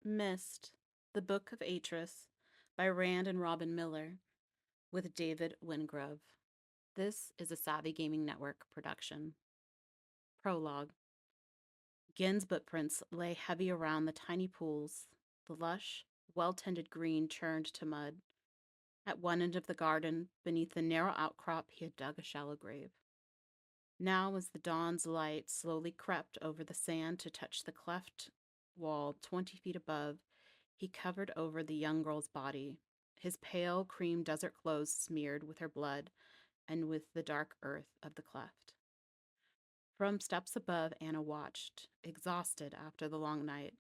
Myst, the Book of Atrus, by Rand and Robin Miller, with David Wingrove. This is a Savvy Gaming Network production. Prologue. Gehn's footprints lay heavy around the tiny pools. The lush, well-tended green turned to mud. At one end of the garden, beneath the narrow outcrop, he had dug a shallow grave. Now, as the dawn's light slowly crept over the sand to touch the cleft wall 20 feet above, he covered over the young girl's body, his pale cream desert clothes smeared with her blood and with the dark earth of the cleft. From steps above, Anna watched, exhausted after the long night.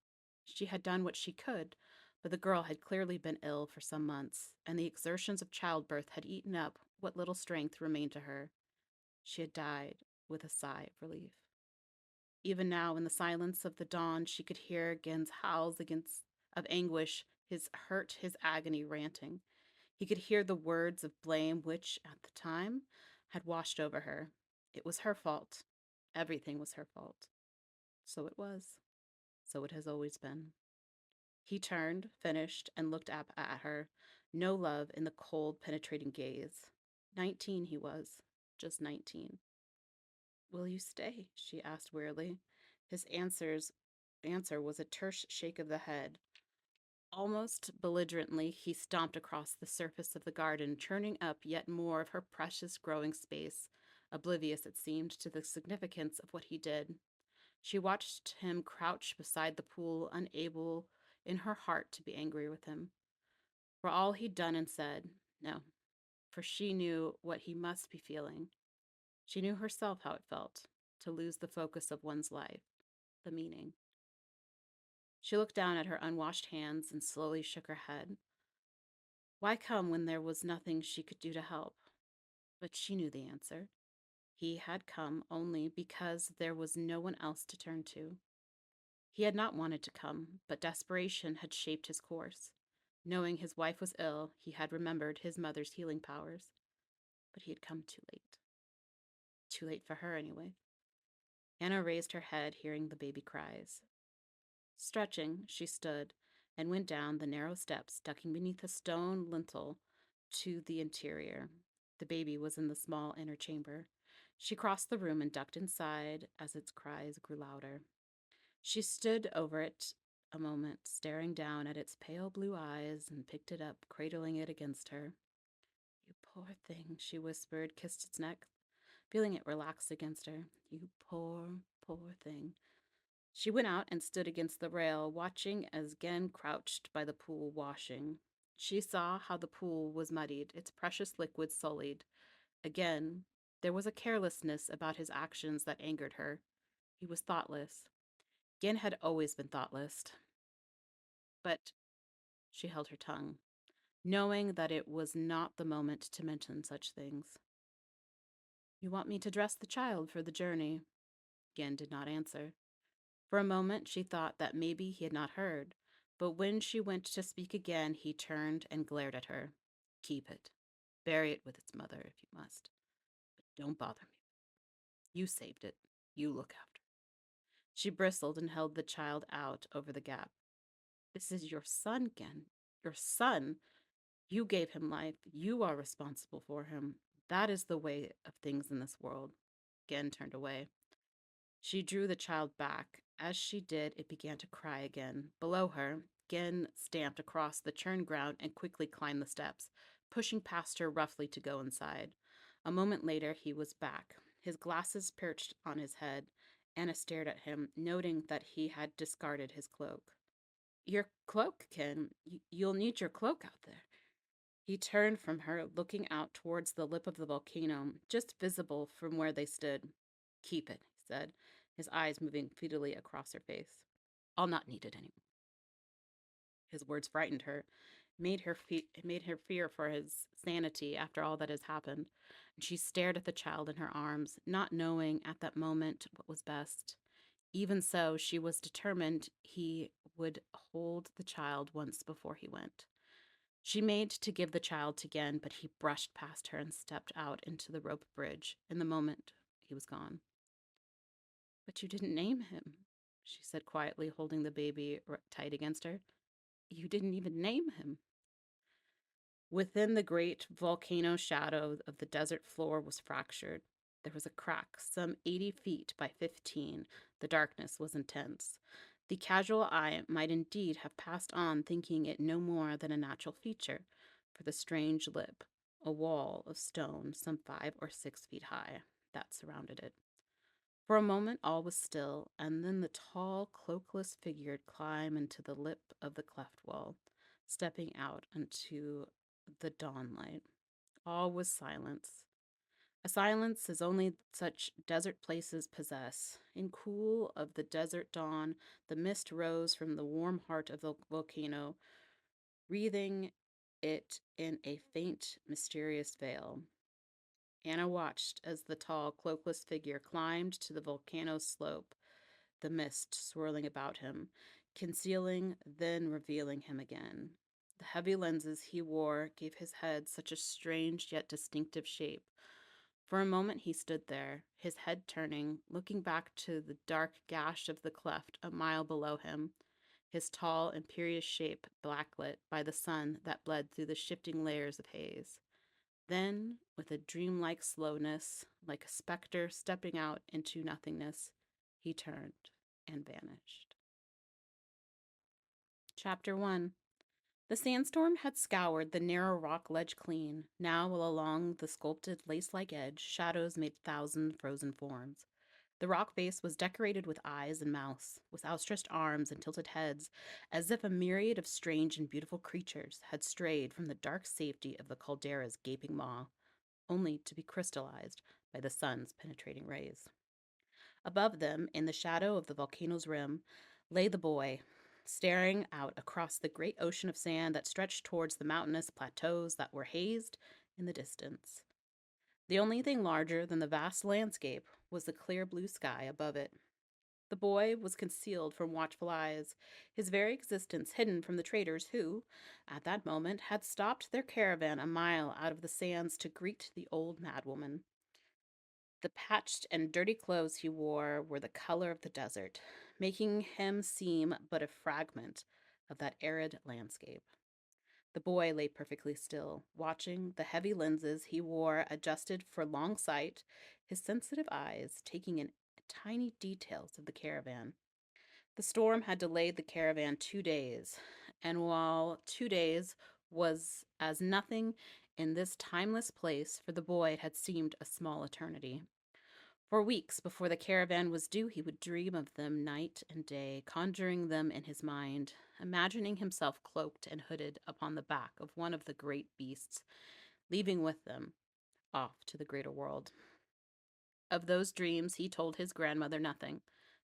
She had done what she could, but the girl had clearly been ill for some months, and the exertions of childbirth had eaten up what little strength remained to her. She had died with a sigh of relief. Even now, in the silence of the dawn, she could hear Gehn's howls of anguish, his hurt, his agony ranting. He could hear the words of blame which, at the time, had washed over her. It was her fault. Everything was her fault. So it was. So it has always been. He turned, finished, and looked up at her, no love in the cold, penetrating gaze. 19 he was, just 19. Will you stay? She asked wearily. His answer was a terse shake of the head. Almost belligerently, he stomped across the surface of the garden, churning up yet more of her precious growing space, oblivious, it seemed, to the significance of what he did. She watched him crouch beside the pool, unable in her heart to be angry with him. For all he'd done and said, no, for she knew what he must be feeling. She knew herself how it felt, to lose the focus of one's life, the meaning. She looked down at her unwashed hands and slowly shook her head. Why come when there was nothing she could do to help? But she knew the answer. He had come only because there was no one else to turn to. He had not wanted to come, but desperation had shaped his course. Knowing his wife was ill, he had remembered his mother's healing powers. But he had come too late. Too late for her, anyway. Anna raised her head, hearing the baby cries. Stretching, she stood and went down the narrow steps, ducking beneath a stone lintel to the interior. The baby was in the small inner chamber. She crossed the room and ducked inside as its cries grew louder. She stood over it a moment, staring down at its pale blue eyes, and picked it up, cradling it against her. You poor thing, she whispered, kissed its neck, feeling it relax against her. You poor, poor thing. She went out and stood against the rail, watching as Gehn crouched by the pool washing. She saw how the pool was muddied, its precious liquid sullied. Again, there was a carelessness about his actions that angered her. He was thoughtless. Gehn had always been thoughtless. But she held her tongue, knowing that it was not the moment to mention such things. You want me to dress the child for the journey? Gehn did not answer. For a moment, she thought that maybe he had not heard, but when she went to speak again, he turned and glared at her. Keep it. Bury it with its mother if you must. But don't bother me. You saved it. You look after it. She bristled and held the child out over the gap. This is your son, Gehn. Your son. You gave him life. You are responsible for him. That is the way of things in this world. Gehn turned away. She drew the child back. As she did, it began to cry again. Below her, Gehn stamped across the churned ground and quickly climbed the steps, pushing past her roughly to go inside. A moment later, he was back, his glasses perched on his head. Anna stared at him, noting that he had discarded his cloak. Your cloak, Gehn. You'll need your cloak out there. He turned from her, looking out towards the lip of the volcano, just visible from where they stood. Keep it, he said, his eyes moving fleetingly across her face. I'll not need it anymore. His words frightened her, made her fear for his sanity after all that has happened. And she stared at the child in her arms, not knowing at that moment what was best. Even so, she was determined he would hold the child once before he went. She made to give the child to Gehn, but he brushed past her and stepped out into the rope bridge. In the moment, he was gone. But you didn't name him. she said quietly, holding the baby tight against her. You didn't even name him. Within the great volcano shadow of the desert floor was fractured. There was a crack, some 80 feet by 15. The darkness was intense. The casual eye might indeed have passed on, thinking it no more than a natural feature, for the strange lip, a wall of stone some 5 or 6 feet high, that surrounded it. For a moment all was still, and then the tall, cloakless figure climbed into the lip of the cleft wall, stepping out into the dawnlight. All was silence. A silence as only such desert places possess. In cool of the desert dawn, the mist rose from the warm heart of the volcano, wreathing it in a faint, mysterious veil. Anna watched as the tall, cloakless figure climbed to the volcano's slope, the mist swirling about him, concealing, then revealing him again. The heavy lenses he wore gave his head such a strange yet distinctive shape. For a moment he stood there, his head turning, looking back to the dark gash of the cleft a mile below him, his tall, imperious shape blacklit by the sun that bled through the shifting layers of haze. Then, with a dreamlike slowness, like a specter stepping out into nothingness, he turned and vanished. Chapter 1. The sandstorm had scoured the narrow rock ledge clean. Now, along the sculpted lace-like edge, shadows made 1,000 frozen forms. The rock face was decorated with eyes and mouths, with outstretched arms and tilted heads, as if a myriad of strange and beautiful creatures had strayed from the dark safety of the caldera's gaping maw, only to be crystallized by the sun's penetrating rays. Above them, in the shadow of the volcano's rim, lay the boy, staring out across the great ocean of sand that stretched towards the mountainous plateaus that were hazed in the distance. The only thing larger than the vast landscape was the clear blue sky above it. The boy was concealed from watchful eyes, his very existence hidden from the traders who, at that moment, had stopped their caravan a mile out of the sands to greet the old madwoman. The patched and dirty clothes he wore were the color of the desert, making him seem but a fragment of that arid landscape. The boy lay perfectly still, watching the heavy lenses he wore adjusted for long sight, his sensitive eyes taking in tiny details of the caravan. The storm had delayed the caravan 2 days, and while 2 days was as nothing in this timeless place, for the boy it had seemed a small eternity. For weeks before the caravan was due, he would dream of them night and day, conjuring them in his mind, imagining himself cloaked and hooded upon the back of one of the great beasts, leaving with them off to the greater world. Of those dreams he told his grandmother nothing.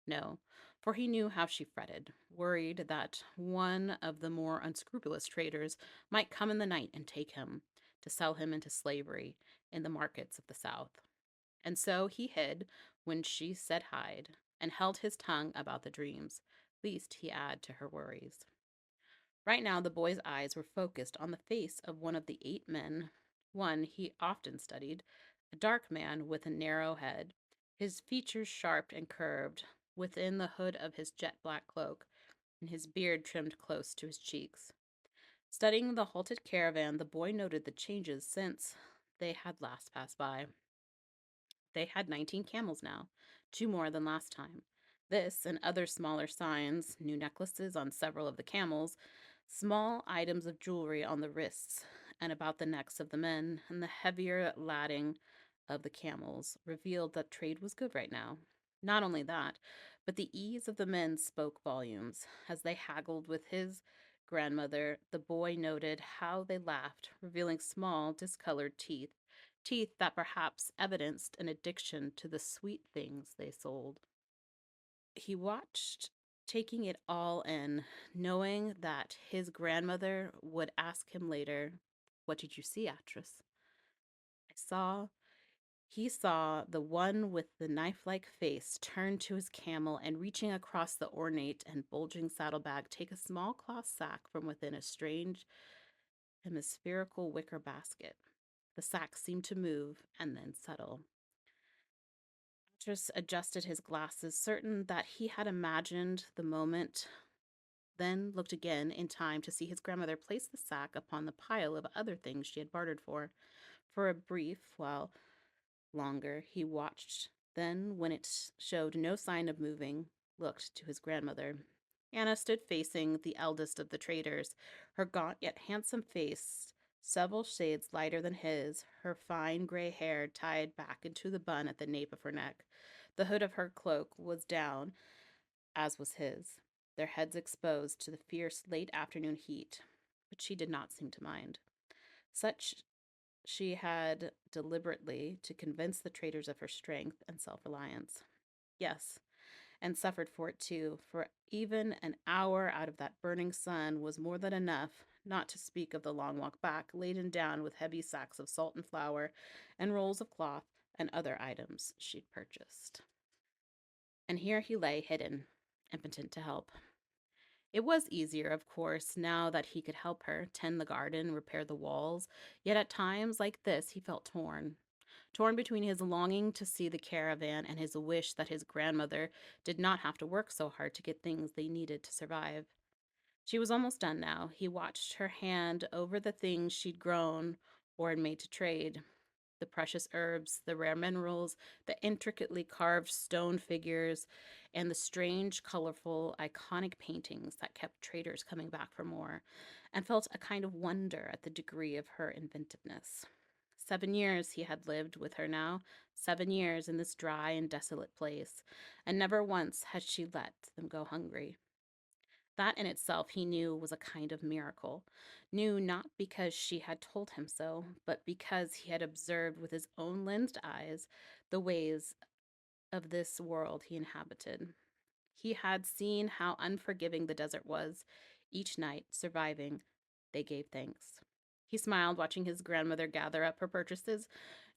No, for he knew how she fretted, worried that one of the more unscrupulous traders might come in the night and take him, to sell him into slavery in the markets of the South. And so he hid when she said hide, and held his tongue about the dreams, lest he add to her worries. Right now the boy's eyes were focused on the face of one of the 8 men, one he often studied, a dark man with a narrow head, his features sharp and curved within the hood of his jet-black cloak, and his beard trimmed close to his cheeks. Studying the halted caravan, the boy noted the changes since they had last passed by. They had 19 camels now, 2 more than last time. This and other smaller signs, new necklaces on several of the camels, small items of jewelry on the wrists and about the necks of the men, and the heavier lading of the camels revealed that trade was good right now. Not only that, but the ease of the men spoke volumes. As they haggled with his grandmother, the boy noted how they laughed, revealing small, discolored teeth that perhaps evidenced an addiction to the sweet things they sold. He watched, taking it all in, knowing that his grandmother would ask him later, "What did you see, Atrus?" I saw. He saw the one with the knife-like face turn to his camel and, reaching across the ornate and bulging saddlebag, take a small cloth sack from within a strange hemispherical wicker basket. The sack seemed to move and then settle. Atrus adjusted his glasses, certain that he had imagined the moment, then looked again in time to see his grandmother place the sack upon the pile of other things she had bartered for. For a brief while longer he watched, then, when it showed no sign of moving, looked to his grandmother. Anna stood facing the eldest of the traders, her gaunt yet handsome face several shades lighter than his, her fine gray hair tied back into the bun at the nape of her neck. The hood of her cloak was down, as was his, their heads exposed to the fierce late afternoon heat, but she did not seem to mind. Such she had deliberately to convince the traders of her strength and self-reliance. Yes, and suffered for it too, for even an hour out of that burning sun was more than enough, not to speak of the long walk back, laden down with heavy sacks of salt and flour, and rolls of cloth, and other items she'd purchased. And here he lay hidden, impotent to help. It was easier, of course, now that he could help her tend the garden, repair the walls, yet at times like this he felt torn between his longing to see the caravan and his wish that his grandmother did not have to work so hard to get things they needed to survive. She was almost done now. He watched her hand over the things she'd grown or had made to trade, the precious herbs, the rare minerals, the intricately carved stone figures, and the strange, colorful, iconic paintings that kept traders coming back for more, and felt a kind of wonder at the degree of her inventiveness. 7 years he had lived with her now, 7 years in this dry and desolate place, and never once had she let them go hungry. That in itself he knew was a kind of miracle. Knew not because she had told him so, but because he had observed with his own lensed eyes the ways of this world he inhabited. He had seen how unforgiving the desert was. Each night, surviving, they gave thanks. He smiled, watching his grandmother gather up her purchases,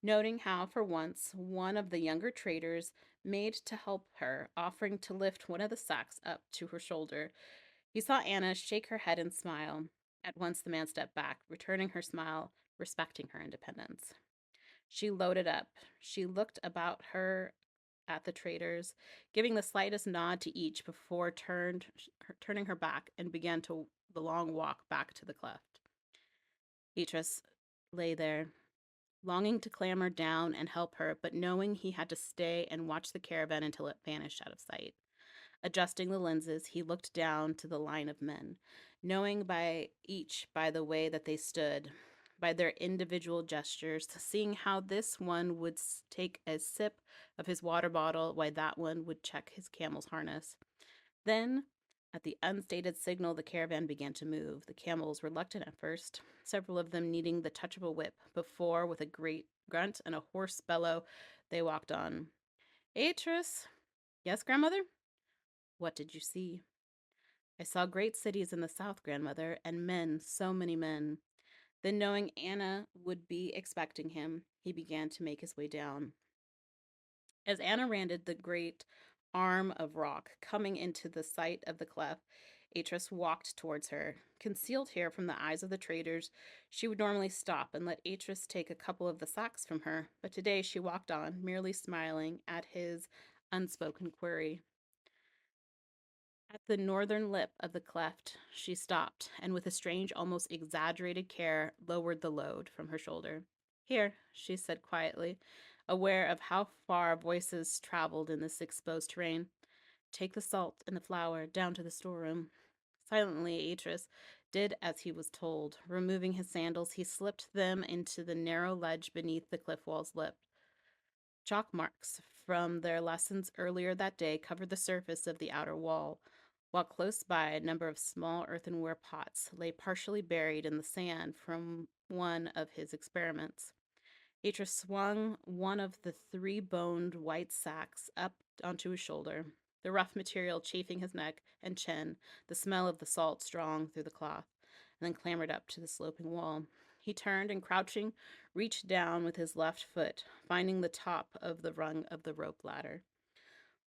noting how, for once, one of the younger traders made to help her, offering to lift one of the sacks up to her shoulder. He saw Anna shake her head and smile. At once the man stepped back, returning her smile, respecting her independence. She loaded up. She looked about her at the traders, giving the slightest nod to each before turning her back and began the long walk back to the cleft. Beatrice lay there, longing to clamber down and help her, but knowing he had to stay and watch the caravan until it vanished out of sight. Adjusting the lenses, he looked down to the line of men, knowing by the way that they stood, by their individual gestures, seeing how this one would take a sip of his water bottle while that one would check his camel's harness. Then, at the unstated signal, the caravan began to move, the camels reluctant at first, several of them needing the touch of a whip, before, with a great grunt and a hoarse bellow, they walked on. Atrus. Yes, grandmother? What did you see? I saw great cities in the south, grandmother, and men, so many men. Then, knowing Anna would be expecting him, he began to make his way down. As Anna rounded the great arm of rock, coming into the sight of the cleft, Atrus walked towards her. Concealed here from the eyes of the traders, she would normally stop and let Atrus take a couple of the sacks from her, but today she walked on, merely smiling at his unspoken query. At the northern lip of the cleft, she stopped, and with a strange, almost exaggerated care, lowered the load from her shoulder. Here, she said quietly, aware of how far voices traveled in this exposed terrain. Take the salt and the flour down to the storeroom. Silently, Atrus did as he was told. Removing his sandals, he slipped them into the narrow ledge beneath the cliff wall's lip. Chalk marks from their lessons earlier that day covered the surface of the outer wall, while close by a number of small earthenware pots lay partially buried in the sand from one of his experiments. Atrus swung one of the three-boned white sacks up onto his shoulder, the rough material chafing his neck and chin, the smell of the salt strong through the cloth, and then clambered up to the sloping wall. He turned and, crouching, reached down with his left foot, finding the top of the rung of the rope ladder.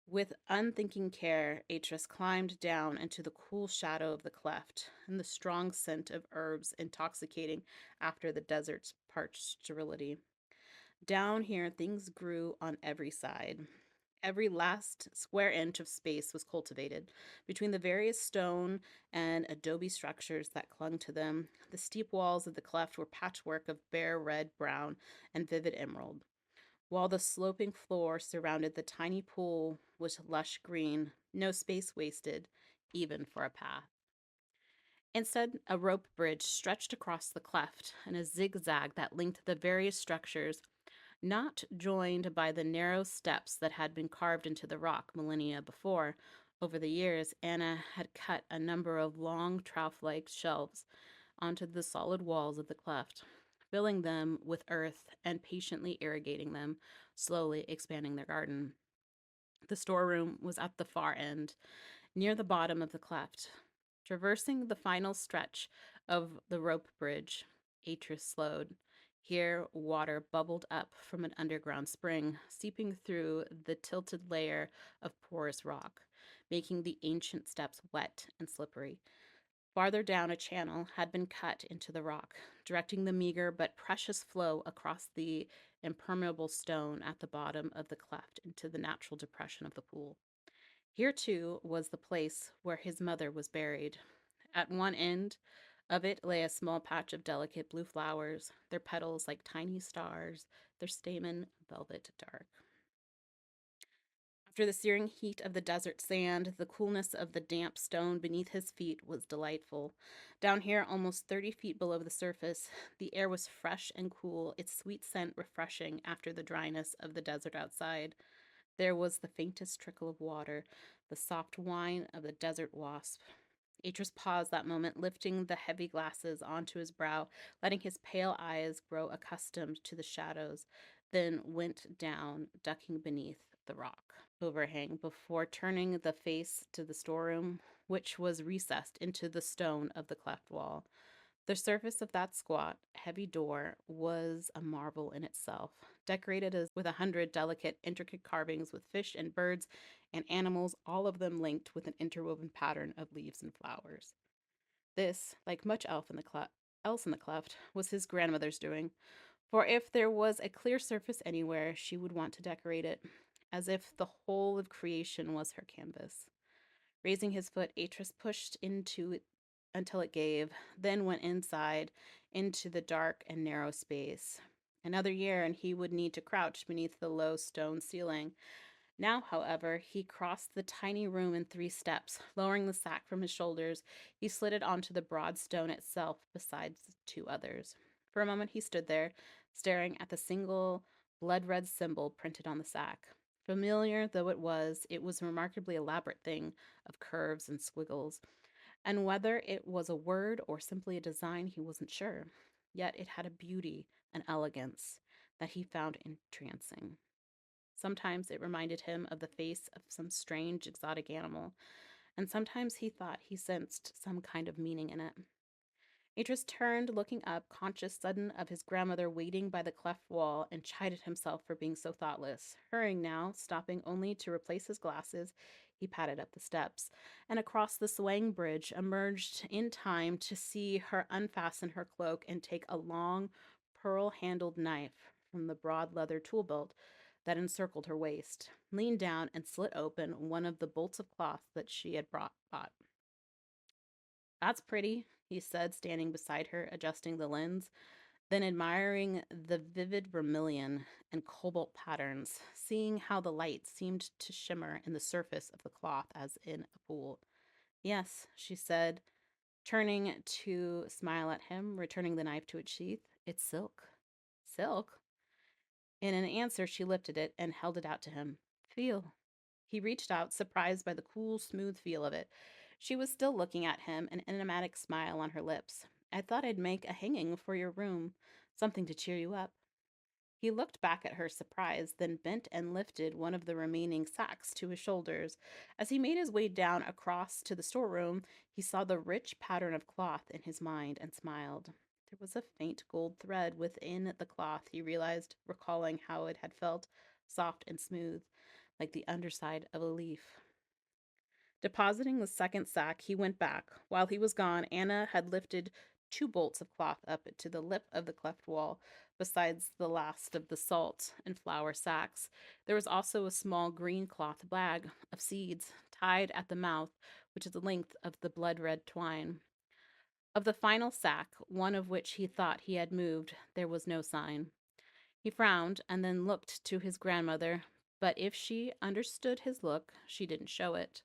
With unthinking care, Atrus climbed down into the cool shadow of the cleft, and the strong scent of herbs intoxicating after the desert's parched sterility. Down here, things grew on every side. Every last square inch of space was cultivated. Between the various stone and adobe structures that clung to them, the steep walls of the cleft were patchwork of bare red, brown, and vivid emerald, while the sloping floor surrounded the tiny pool was lush green, no space wasted, even for a path. Instead, a rope bridge stretched across the cleft in a zigzag that linked the various structures, not joined by the narrow steps that had been carved into the rock millennia before. Over the years, Anna had cut a number of long trough-like shelves onto the solid walls of the cleft, filling them with earth and patiently irrigating them, slowly expanding their garden. The storeroom was at the far end, near the bottom of the cleft. Traversing the final stretch of the rope bridge, Atrus slowed. Here, water bubbled up from an underground spring, seeping through the tilted layer of porous rock, making the ancient steps wet and slippery. Farther down, a channel had been cut into the rock, directing the meager but precious flow across the impermeable stone at the bottom of the cleft into the natural depression of the pool. Here, too, was the place where his mother was buried. At one end of it lay a small patch of delicate blue flowers, their petals like tiny stars, their stamen velvet dark. After the searing heat of the desert sand, the coolness of the damp stone beneath his feet was delightful. Down here, almost 30 feet below the surface, the air was fresh and cool, its sweet scent refreshing after the dryness of the desert outside. There was the faintest trickle of water, the soft whine of the desert wasp. Atrus paused that moment, lifting the heavy glasses onto his brow, letting his pale eyes grow accustomed to the shadows, then went down, ducking beneath the rock overhang before turning the face to the storeroom, which was recessed into the stone of the cleft wall. The surface of that squat, heavy door was a marvel in itself, decorated as with 100 delicate, intricate carvings with fish and birds and animals, all of them linked with an interwoven pattern of leaves and flowers. This, like much else in the cleft, was his grandmother's doing, for if there was a clear surface anywhere, she would want to decorate it, as if the whole of creation was her canvas. Raising his foot, Atrus pushed into it until it gave, then went inside into the dark and narrow space. Another year, and he would need to crouch beneath the low stone ceiling. Now, however, he crossed the tiny room in 3 steps. Lowering the sack from his shoulders, he slid it onto the broad stone itself besides 2 others. For a moment he stood there, staring at the single blood-red symbol printed on the sack. Familiar though it was a remarkably elaborate thing of curves and squiggles, and whether it was a word or simply a design, he wasn't sure. Yet it had a beauty, an elegance, that he found entrancing. Sometimes it reminded him of the face of some strange exotic animal, and sometimes he thought he sensed some kind of meaning in it. Idris turned, looking up, conscious sudden of his grandmother waiting by the cleft wall, and chided himself for being so thoughtless. Hurrying now, stopping only to replace his glasses, he padded up the steps, and across the swaying bridge, emerged in time to see her unfasten her cloak and take a long, pearl-handled knife from the broad leather tool belt that encircled her waist, lean down and slit open one of the bolts of cloth that she had bought. "That's pretty," he said, standing beside her, adjusting the lens, then admiring the vivid vermilion and cobalt patterns, seeing how the light seemed to shimmer in the surface of the cloth as in a pool. "Yes," she said, turning to smile at him, returning the knife to its sheath. "It's silk." "Silk?" In an answer, she lifted it and held it out to him. "Feel." He reached out, surprised by the cool, smooth feel of it. She was still looking at him, an enigmatic smile on her lips. "I thought I'd make a hanging for your room, something to cheer you up." He looked back at her, surprised, then bent and lifted one of the remaining sacks to his shoulders. As he made his way down across to the storeroom, he saw the rich pattern of cloth in his mind and smiled. There was a faint gold thread within the cloth, he realized, recalling how it had felt, soft and smooth, like the underside of a leaf. Depositing the second sack, he went back. While he was gone, Anna had lifted 2 bolts of cloth up to the lip of the cleft wall, besides the last of the salt and flour sacks. There was also a small green cloth bag of seeds tied at the mouth, which is the length of the blood-red twine. Of the final sack, one of which he thought he had moved, there was no sign. He frowned and then looked to his grandmother, but if she understood his look, she didn't show it.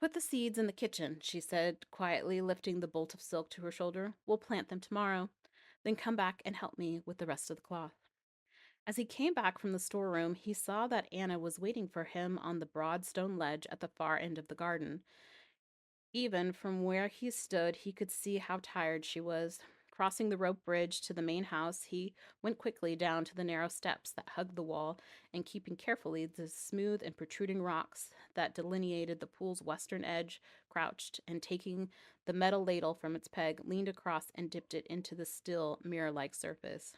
"Put the seeds in the kitchen," she said quietly, lifting the bolt of silk to her shoulder. "We'll plant them tomorrow. Then come back and help me with the rest of the cloth." As he came back from the storeroom, he saw that Anna was waiting for him on the broad stone ledge at the far end of the garden. Even from where he stood, he could see how tired she was. Crossing the rope bridge to the main house, he went quickly down to the narrow steps that hugged the wall, and keeping carefully the smooth and protruding rocks that delineated the pool's western edge, crouched, and taking the metal ladle from its peg, leaned across and dipped it into the still, mirror-like surface.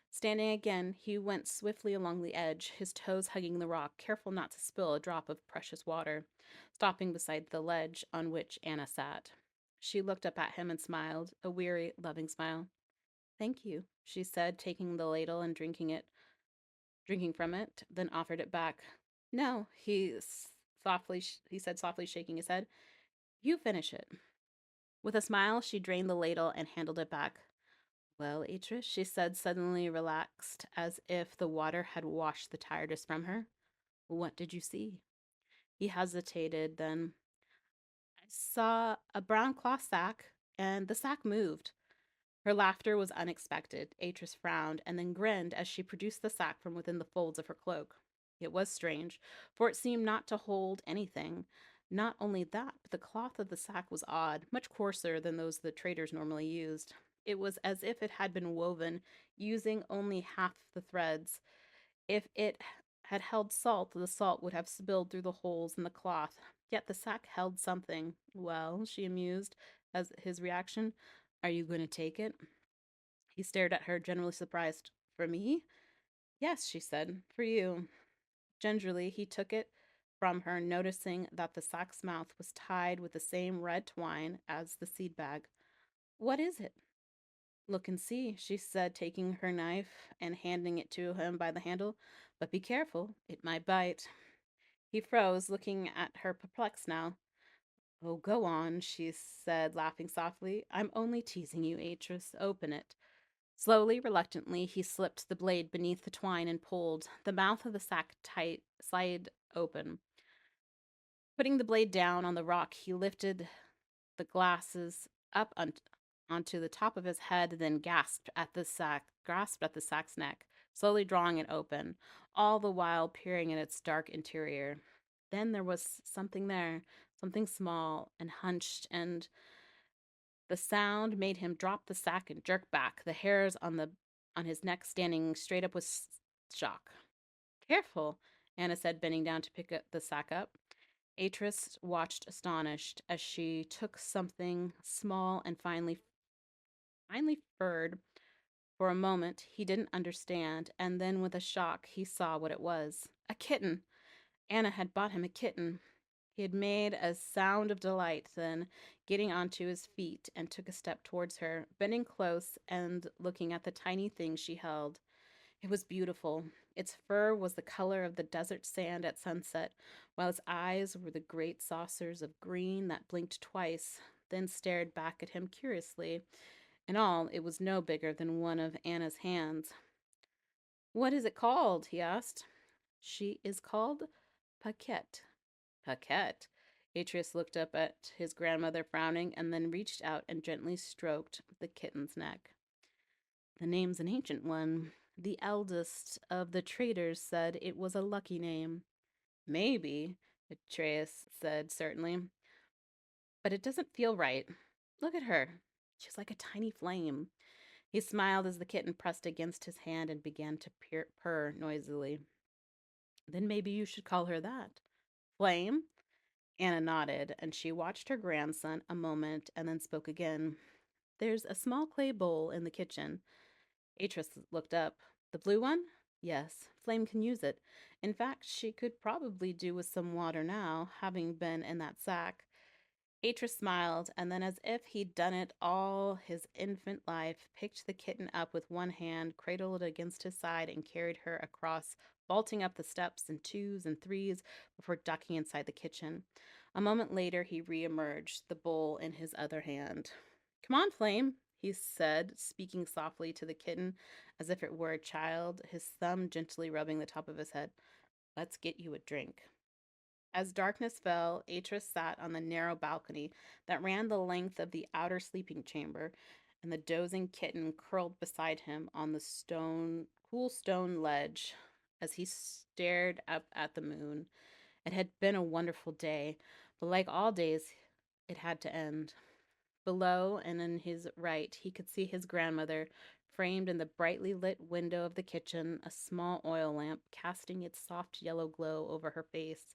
Standing again, he went swiftly along the edge, his toes hugging the rock, careful not to spill a drop of precious water, stopping beside the ledge on which Anna sat. She looked up at him and smiled, a weary, loving smile. "Thank you," she said, taking the ladle and drinking from it, then offered it back. "No," he said softly, shaking his head. "You finish it." With a smile, she drained the ladle and handed it back. "Well, Atrus," she said, suddenly relaxed, as if the water had washed the tiredness from her. "What did you see?" He hesitated, then, "I saw a brown cloth sack, and the sack moved." Her laughter was unexpected. Atrus frowned, and then grinned as she produced the sack from within the folds of her cloak. It was strange, for it seemed not to hold anything. Not only that, but the cloth of the sack was odd, much coarser than those the traders normally used. It was as if it had been woven using only half the threads. If it had held salt, the salt would have spilled through the holes in the cloth. Yet the sack held something. "Well," she mused, as his reaction, "are you going to take it?" He stared at her, genuinely surprised. "For me?" "Yes," she said, "for you." Gingerly, he took it from her, noticing that the sack's mouth was tied with the same red twine as the seed bag. "What is it?" "Look and see," she said, taking her knife and handing it to him by the handle. "But be careful, it might bite." He froze, looking at her perplexed now. "Oh, go on," she said, laughing softly. "I'm only teasing you, Atrus. Open it." Slowly, reluctantly, he slipped the blade beneath the twine and pulled. The mouth of the sack slid open. Putting the blade down on the rock, he lifted the glasses up onto the top of his head, then grasped at the sack's neck, slowly drawing it open, all the while peering at its dark interior. Then there was something there, something small and hunched, and the sound made him drop the sack and jerk back, the hairs on his neck standing straight up with shock. "Careful," Anna said, bending down to pick the sack up. Atrus watched astonished as she took something small and finely furred. For a moment, he didn't understand, and then with a shock, he saw what it was. A kitten! Anna had bought him a kitten. He had made a sound of delight, then, getting onto his feet, and took a step towards her, bending close and looking at the tiny thing she held. It was beautiful. Its fur was the color of the desert sand at sunset, while its eyes were the great saucers of green that blinked twice, then stared back at him curiously. In all, it was no bigger than one of Anna's hands. "What is it called?" he asked. "She is called Paquette." "Paquette?" Atrius looked up at his grandmother, frowning, and then reached out and gently stroked the kitten's neck. "The name's an ancient one. The eldest of the traders said it was a lucky name." "Maybe," Atreus said, certainly. "But it doesn't feel right. Look at her. She's like a tiny flame." He smiled as the kitten pressed against his hand and began to purr noisily. "Then maybe you should call her that." "Flame?" Anna nodded, and she watched her grandson a moment and then spoke again. "There's a small clay bowl in the kitchen." Atrus looked up. "The blue one?" "Yes, Flame can use it. In fact, she could probably do with some water now, having been in that sack." Atrus smiled, and then, as if he'd done it all his infant life, picked the kitten up with one hand, cradled it against his side, and carried her across, vaulting up the steps in twos and threes before ducking inside the kitchen. A moment later, he reemerged, the bowl in his other hand. "Come on, Flame," he said, speaking softly to the kitten as if it were a child, his thumb gently rubbing the top of his head. "Let's get you a drink." As darkness fell, Atrus sat on the narrow balcony that ran the length of the outer sleeping chamber, and the dozing kitten curled beside him on the cool stone ledge as he stared up at the moon. It had been a wonderful day, but like all days, it had to end. Below and in his right, he could see his grandmother, framed in the brightly lit window of the kitchen, a small oil lamp casting its soft yellow glow over her face,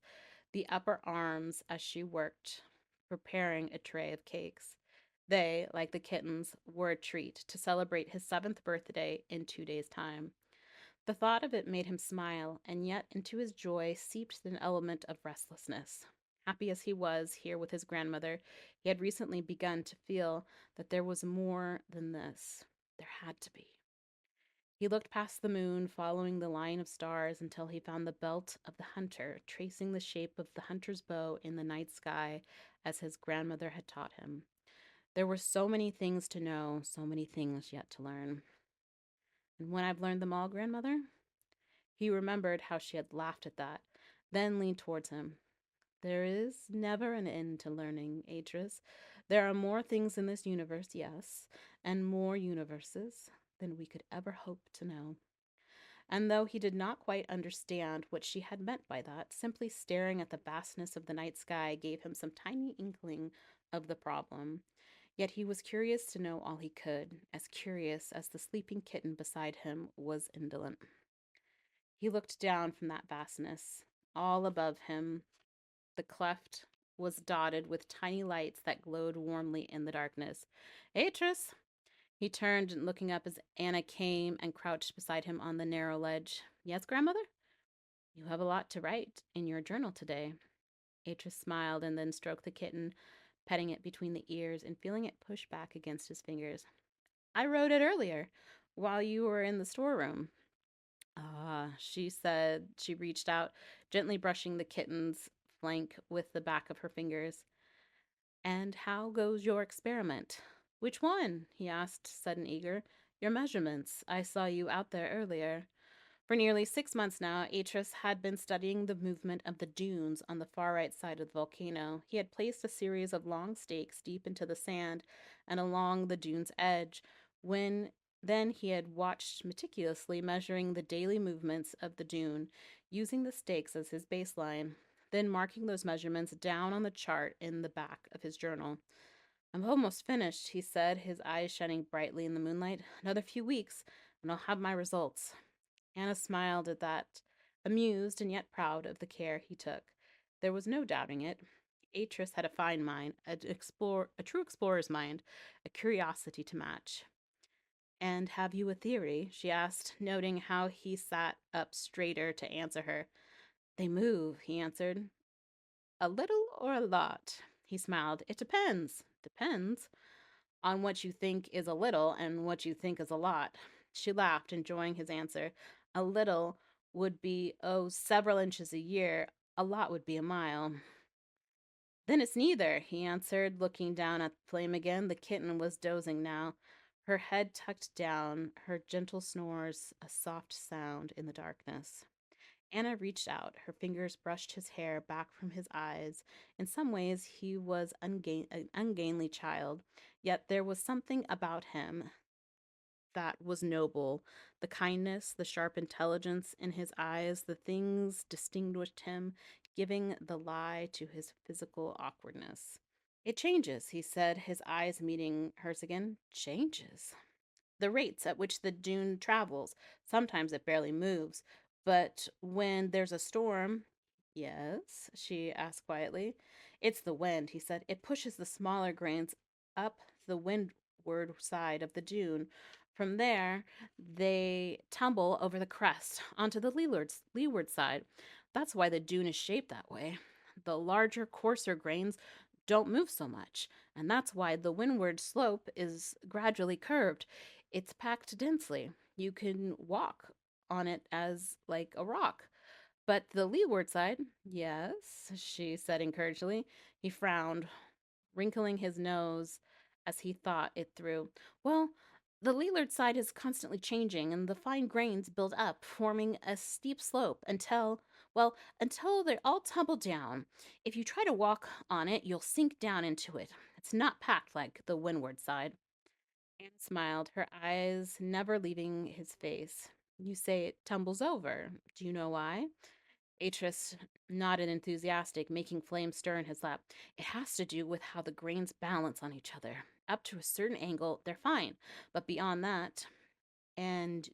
the upper arms as she worked, preparing a tray of cakes. They, like the kittens, were a treat to celebrate his 7th birthday in 2 days' time. The thought of it made him smile, and yet into his joy seeped an element of restlessness. Happy as he was here with his grandmother, he had recently begun to feel that there was more than this. There had to be. He looked past the moon, following the line of stars until he found the belt of the hunter, tracing the shape of the hunter's bow in the night sky as his grandmother had taught him. There were so many things to know, so many things yet to learn. "And when I've learned them all, grandmother?" He remembered how she had laughed at that, then leaned towards him. "There is never an end to learning, Atrus. There are more things in this universe, yes, and more universes than we could ever hope to know." And though he did not quite understand what she had meant by that, simply staring at the vastness of the night sky gave him some tiny inkling of the problem. Yet he was curious to know all he could, as curious as the sleeping kitten beside him was indolent. He looked down from that vastness. All above him, the cleft was dotted with tiny lights that glowed warmly in the darkness. "Atrus!" He turned, looking up as Anna came and crouched beside him on the narrow ledge. "Yes, grandmother?" "You have a lot to write in your journal today." Atrus smiled and then stroked the kitten, petting it between the ears and feeling it push back against his fingers. "I wrote it earlier, while you were in the storeroom." "Ah," she said. She reached out, gently brushing the kitten's flank with the back of her fingers. "And how goes your experiment?" "Which one?" he asked, sudden eager. "Your measurements. I saw you out there earlier." For nearly 6 months now, Atrus had been studying the movement of the dunes on the far right side of the volcano. He had placed a series of long stakes deep into the sand and along the dune's edge. When then he had watched meticulously, measuring the daily movements of the dune, using the stakes as his baseline, then marking those measurements down on the chart in the back of his journal. "I'm almost finished," he said, his eyes shining brightly in the moonlight. "Another few weeks, and I'll have my results." Anna smiled at that, amused and yet proud of the care he took. There was no doubting it. Atrus had a fine mind, a true explorer's mind, a curiosity to match. "And have you a theory?" she asked, noting how he sat up straighter to answer her. "They move," he answered. "A little or a lot?" He smiled. "It depends." "Depends?" "On what you think is a little and what you think is a lot." She laughed, enjoying his answer. "A little would be, oh, several inches a year. A lot would be a mile." "Then it's neither," he answered, looking down at the flame again. The kitten was dozing now, her head tucked down, her gentle snores a soft sound in the darkness. Anna reached out. Her fingers brushed his hair back from his eyes. In some ways, he was an ungainly child, yet there was something about him that was noble. The kindness, the sharp intelligence in his eyes, the things distinguished him, giving the lie to his physical awkwardness. "It changes," he said, his eyes meeting hers again. "Changes?" "The rates at which the dune travels. Sometimes it barely moves, but when there's a storm—" "Yes?" she asked quietly. "It's the wind," he said. "It pushes the smaller grains up the windward side of the dune. From there, they tumble over the crest onto the leeward side. That's why the dune is shaped that way. The larger, coarser grains don't move so much, and that's why the windward slope is gradually curved. It's packed densely. You can walk on it as like a rock. But the leeward side, yes, she said encouragingly. He frowned, wrinkling his nose as he thought it through. Well, the leeward side is constantly changing, and the fine grains build up, forming a steep slope until they all tumble down. If you try to walk on it, you'll sink down into it. It's not packed like the windward side. Anne smiled, her eyes never leaving his face. You say it tumbles over. Do you know why? Atrus nodded enthusiastic, making Flame stir in his lap. It has to do with how the grains balance on each other. Up to a certain angle, they're fine. But beyond that, and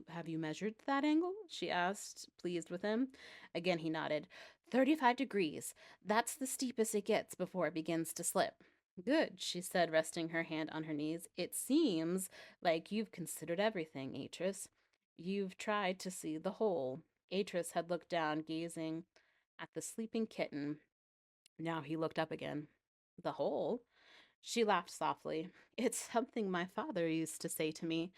have you measured that angle? She asked, pleased with him. Again he nodded. 35 degrees. That's the steepest it gets before it begins to slip. Good, she said, resting her hand on her knees. It seems like you've considered everything, Atrus. You've tried to see the whole. Atrus had looked down, gazing at the sleeping kitten. Now he looked up again. The whole? She laughed softly. It's something my father used to say to me.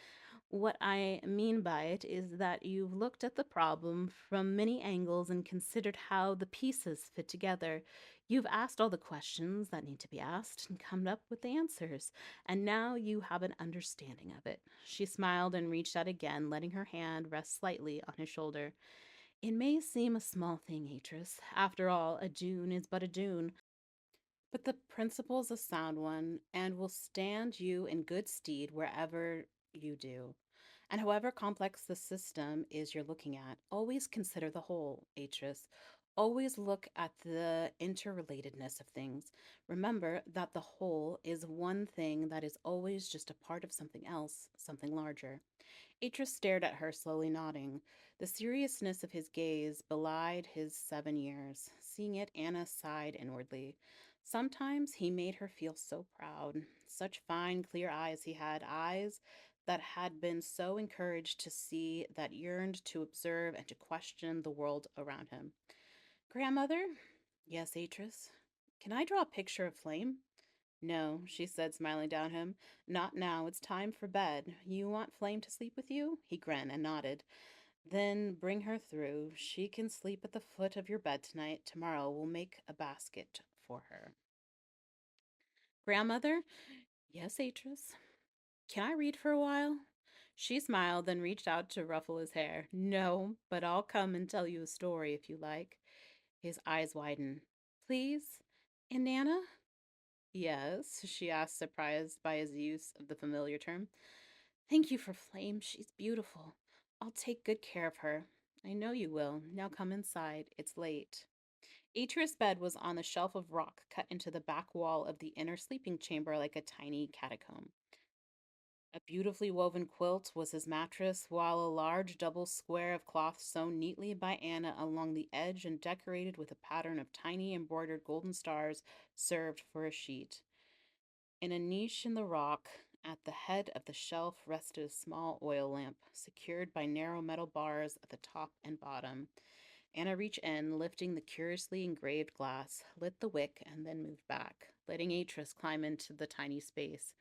What I mean by it is that you've looked at the problem from many angles and considered how the pieces fit together. You've asked all the questions that need to be asked and come up with the answers, and now you have an understanding of it. She smiled and reached out again, letting her hand rest slightly on his shoulder. It may seem a small thing, Atris. After all, a dune is but a dune. But the principle's a sound one and will stand you in good stead wherever you do. And however complex the system is you're looking at, always consider the whole, Atris. Always look at the interrelatedness of things. Remember that the whole is one thing that is always just a part of something else, something larger. Atris stared at her, slowly nodding. The seriousness of his gaze belied his 7 years. Seeing it, Anna sighed inwardly. Sometimes he made her feel so proud. Such fine, clear eyes he had, eyes that had been so encouraged to see, that yearned to observe and to question the world around him. Grandmother? Yes, Atris. Can I draw a picture of Flame? No, she said, smiling down at him. Not now. It's time for bed. You want Flame to sleep with you? He grinned and nodded. Then bring her through. She can sleep at the foot of your bed tonight. Tomorrow we'll make a basket for her. Grandmother? Yes, Atris. Can I read for a while? She smiled, then reached out to ruffle his hair. No, but I'll come and tell you a story if you like. His eyes widened. Please? And Nana? Yes, she asked, surprised by his use of the familiar term. Thank you for Flame. She's beautiful. I'll take good care of her. I know you will. Now come inside. It's late. Atrius' bed was on a shelf of rock cut into the back wall of the inner sleeping chamber like a tiny catacomb. A beautifully woven quilt was his mattress, while a large double square of cloth sewn neatly by Anna along the edge and decorated with a pattern of tiny embroidered golden stars served for a sheet. In a niche in the rock, at the head of the shelf, rested a small oil lamp, secured by narrow metal bars at the top and bottom. Anna reached in, lifting the curiously engraved glass, lit the wick, and then moved back, letting Atris climb into the tiny space.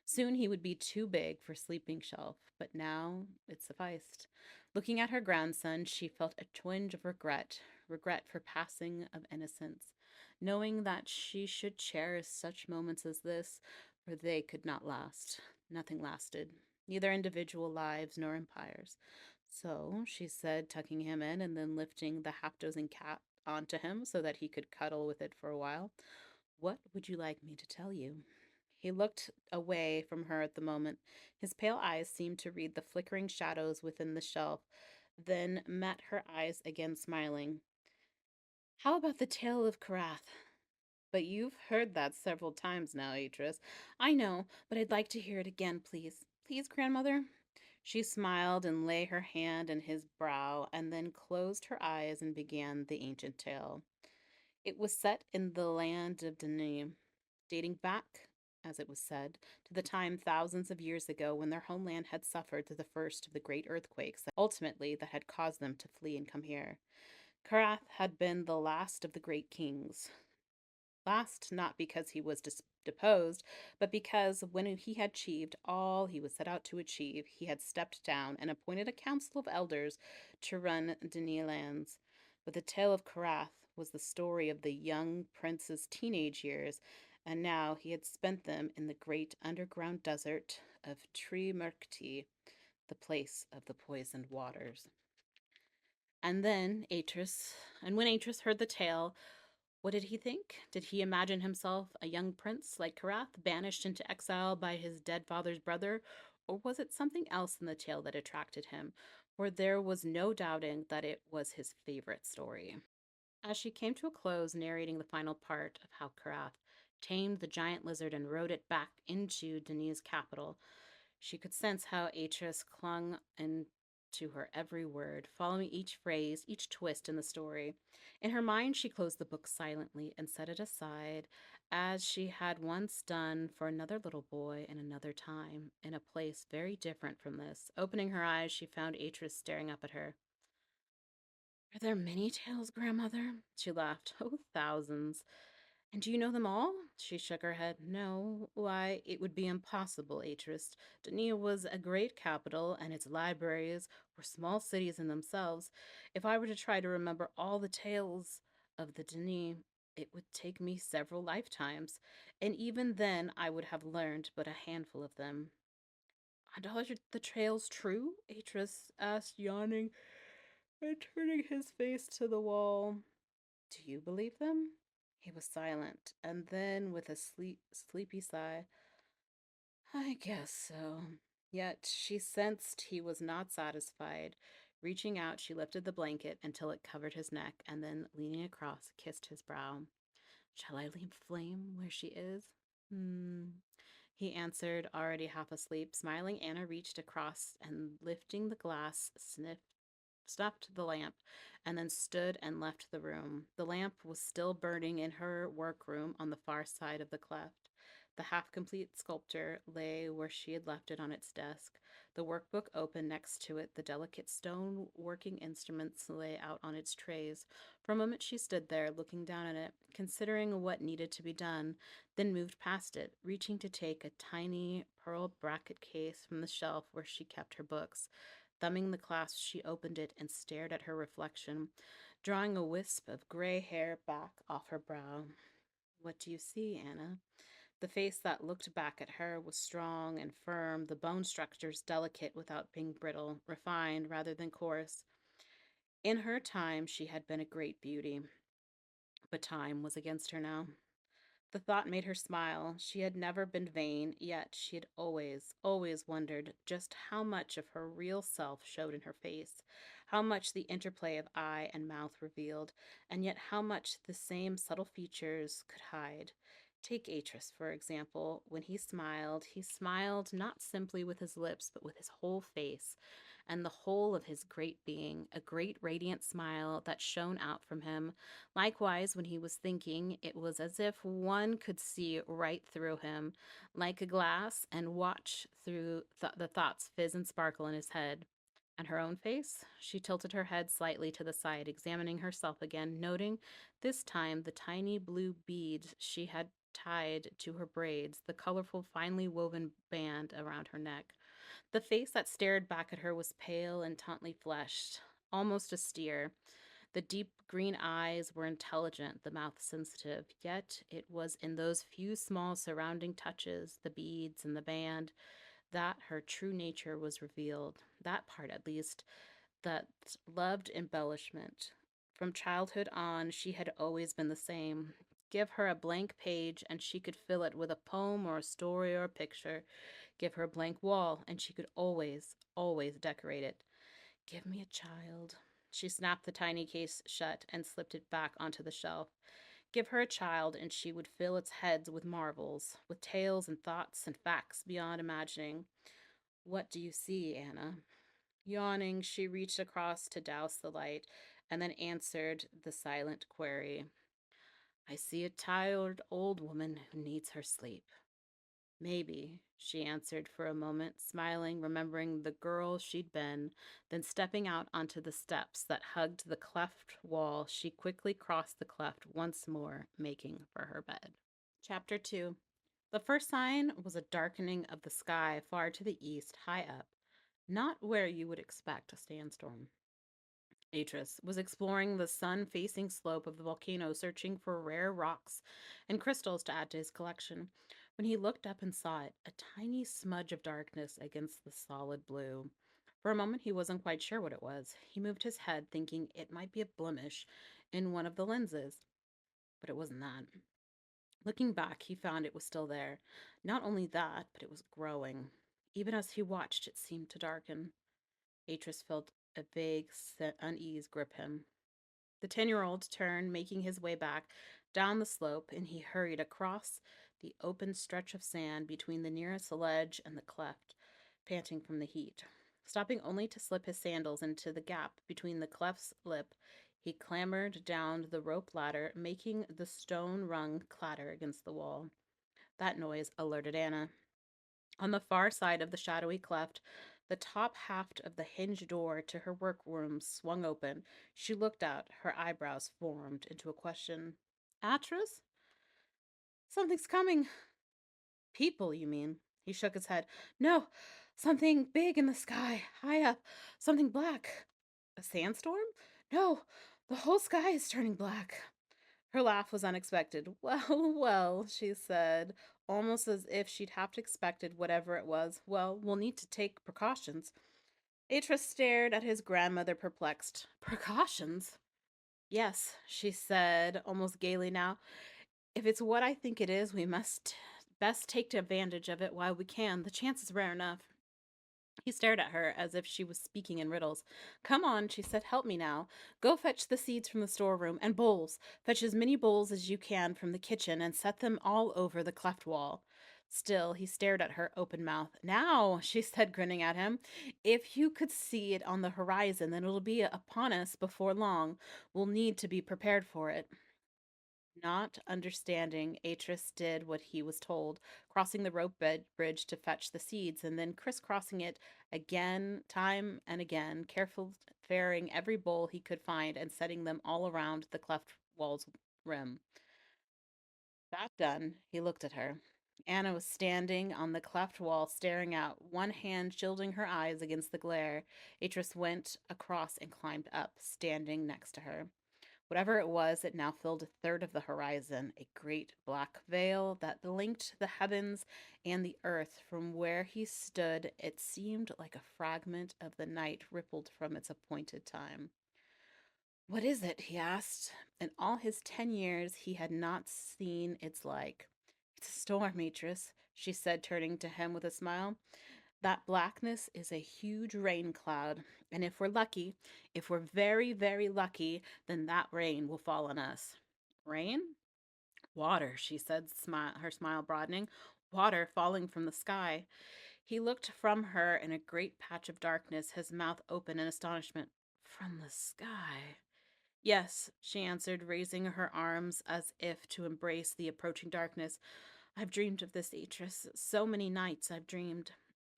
Soon he would be too big for sleeping shelf, but now it sufficed. Looking at her grandson, she felt a twinge of regret for passing of innocence, knowing that she should cherish such moments as this, for they could not last. Nothing lasted, neither individual lives nor empires. So, she said, tucking him in and then lifting the half-dozen cat onto him so that he could cuddle with it for a while, what would you like me to tell you? He looked away from her at the moment. His pale eyes seemed to read the flickering shadows within the shelf, then met her eyes again, smiling. How about the tale of Karath? But you've heard that several times now, Atris. I know, but I'd like to hear it again, please. Please, grandmother? She smiled and lay her hand on his brow, and then closed her eyes and began the ancient tale. It was set in the land of Danim, dating back, as it was said, to the time thousands of years ago when their homeland had suffered through the first of the great earthquakes that had caused them to flee and come here. Karath had been the last of the great kings. Last, not because he was deposed, but because when he had achieved all he was set out to achieve, he had stepped down and appointed a council of elders to run Dene lands. But the tale of Karath was the story of the young prince's teenage years, and now he had spent them in the great underground desert of Trimerkti, the place of the poisoned waters. And then Atrus, and when Atrus heard the tale, what did he think? Did he imagine himself a young prince like Karath, banished into exile by his dead father's brother? Or was it something else in the tale that attracted him? For there was no doubting that it was his favorite story. As she came to a close, narrating the final part of how Karath tamed the giant lizard and rode it back into Dene's capital, she could sense how Atreus clung into her every word, following each phrase, each twist in the story. In her mind, she closed the book silently and set it aside, as she had once done for another little boy in another time, in a place very different from this. Opening her eyes, she found Atreus staring up at her. Are there many tales, grandmother? She laughed. Oh, thousands. And do you know them all? She shook her head. No, why, it would be impossible, Atrist. Dania was a great capital, and its libraries were small cities in themselves. If I were to try to remember all the tales of the Denis, it would take me several lifetimes, and even then I would have learned but a handful of them. Are the trails true? Atris asked, yawning and turning his face to the wall. Do you believe them? He was silent, and then, with a sleepy sigh, I guess so. Yet she sensed he was not satisfied. Reaching out, she lifted the blanket until it covered his neck, and then, leaning across, kissed his brow. Shall I leave Flame where she is? Hmm. He answered, already half asleep. Smiling, Anna reached across and, lifting the glass, snuffed the lamp, and then stood and left the room. The lamp was still burning in her workroom on the far side of the cleft. The half-complete sculpture lay where she had left it on its desk. The workbook open next to it. The delicate stone working instruments lay out on its trays. For a moment she stood there, looking down at it, considering what needed to be done, then moved past it, reaching to take a tiny pearl bracket case from the shelf where she kept her books. Thumbing the clasp, she opened it and stared at her reflection, drawing a wisp of gray hair back off her brow. What do you see, Anna? The face that looked back at her was strong and firm, the bone structures delicate without being brittle, refined rather than coarse. In her time, she had been a great beauty, but time was against her now. The thought made her smile. She had never been vain, yet she had always wondered just how much of her real self showed in her face, how much the interplay of eye and mouth revealed, and yet how much the same subtle features could hide. Take Atris, for example. When he smiled not simply with his lips, but with his whole face and the whole of his great being, a great radiant smile that shone out from him. Likewise, when he was thinking, it was as if one could see right through him, like a glass, and watch through the thoughts fizz and sparkle in his head. And her own face? She tilted her head slightly to the side, examining herself again, noting this time the tiny blue beads she had tied to her braids, the colorful, finely woven band around her neck. The face that stared back at her was pale and tautly fleshed, almost austere. The deep green eyes were intelligent, the mouth sensitive, yet it was in those few small surrounding touches, the beads and the band, that her true nature was revealed. That part, at least, that loved embellishment. From childhood on, she had always been the same. Give her a blank page, and she could fill it with a poem or a story or a picture. Give her a blank wall, and she could always decorate it. Give me a child. She snapped the tiny case shut and slipped it back onto the shelf. Give her a child, and she would fill its heads with marvels, with tales and thoughts and facts beyond imagining. What do you see, Anna? Yawning, she reached across to douse the light, and then answered the silent query. I see a tired old woman who needs her sleep. Maybe, she answered for a moment, smiling, remembering the girl she'd been. Then, stepping out onto the steps that hugged the cleft wall, she quickly crossed the cleft once more, making for her bed. Chapter 2. The first sign was a darkening of the sky far to the east, high up, not where you would expect a sandstorm. Atrus was exploring the sun-facing slope of the volcano, searching for rare rocks and crystals to add to his collection, when he looked up and saw it, a tiny smudge of darkness against the solid blue. For a moment, he wasn't quite sure what it was. He moved his head, thinking it might be a blemish in one of the lenses, but it wasn't that. Looking back, he found it was still there. Not only that, but it was growing. Even as he watched, it seemed to darken. Atrus felt a vague unease grip him. The 10-year-old turned, making his way back down the slope, and he hurried across the open stretch of sand between the nearest ledge and the cleft, panting from the heat. Stopping only to slip his sandals into the gap between the cleft's lip, he clambered down the rope ladder, making the stone rung clatter against the wall. That noise alerted Anna. On the far side of the shadowy cleft, the top half of the hinged door to her workroom swung open. She looked out, her eyebrows formed into a question. Atrus? Something's coming. People, you mean? He shook his head. No, something big in the sky, high up, something black. A sandstorm? No, the whole sky is turning black. Her laugh was unexpected. Well, well, she said, almost as if she'd half expected whatever it was. Well, we'll need to take precautions. Atrus stared at his grandmother, perplexed. Precautions? Yes, she said, almost gaily now. If it's what I think it is, we must best take advantage of it while we can. The chance is rare enough. He stared at her as if she was speaking in riddles. Come on, she said, help me now. Go fetch the seeds from the storeroom, and bowls. Fetch as many bowls as you can from the kitchen, and set them all over the cleft wall. Still, he stared at her, open mouthed. Now, she said, grinning at him, if you could see it on the horizon, then it'll be upon us before long. We'll need to be prepared for it. Not understanding, Atrus did what he was told, crossing the rope bridge to fetch the seeds, and then crisscrossing it again, time and again, careful faring every bowl he could find and setting them all around the cleft wall's rim. That done, he looked at her. Anna was standing on the cleft wall, staring out, one hand shielding her eyes against the glare. Atrus went across and climbed up, standing next to her. Whatever it was, it now filled a third of the horizon, a great black veil that linked the heavens and the earth. From where he stood, it seemed like a fragment of the night rippled from its appointed time. What is it? He asked. In all his 10 years, he had not seen its like. It's a storm, Atrus, she said, turning to him with a smile. That blackness is a huge rain cloud, and if we're lucky, if we're very, very lucky, then that rain will fall on us. Rain? Water, she said, her smile broadening. Water falling from the sky. He looked from her in a great patch of darkness, his mouth open in astonishment. From the sky? Yes, she answered, raising her arms as if to embrace the approaching darkness. I've dreamed of this, Atrus. So many nights I've dreamed.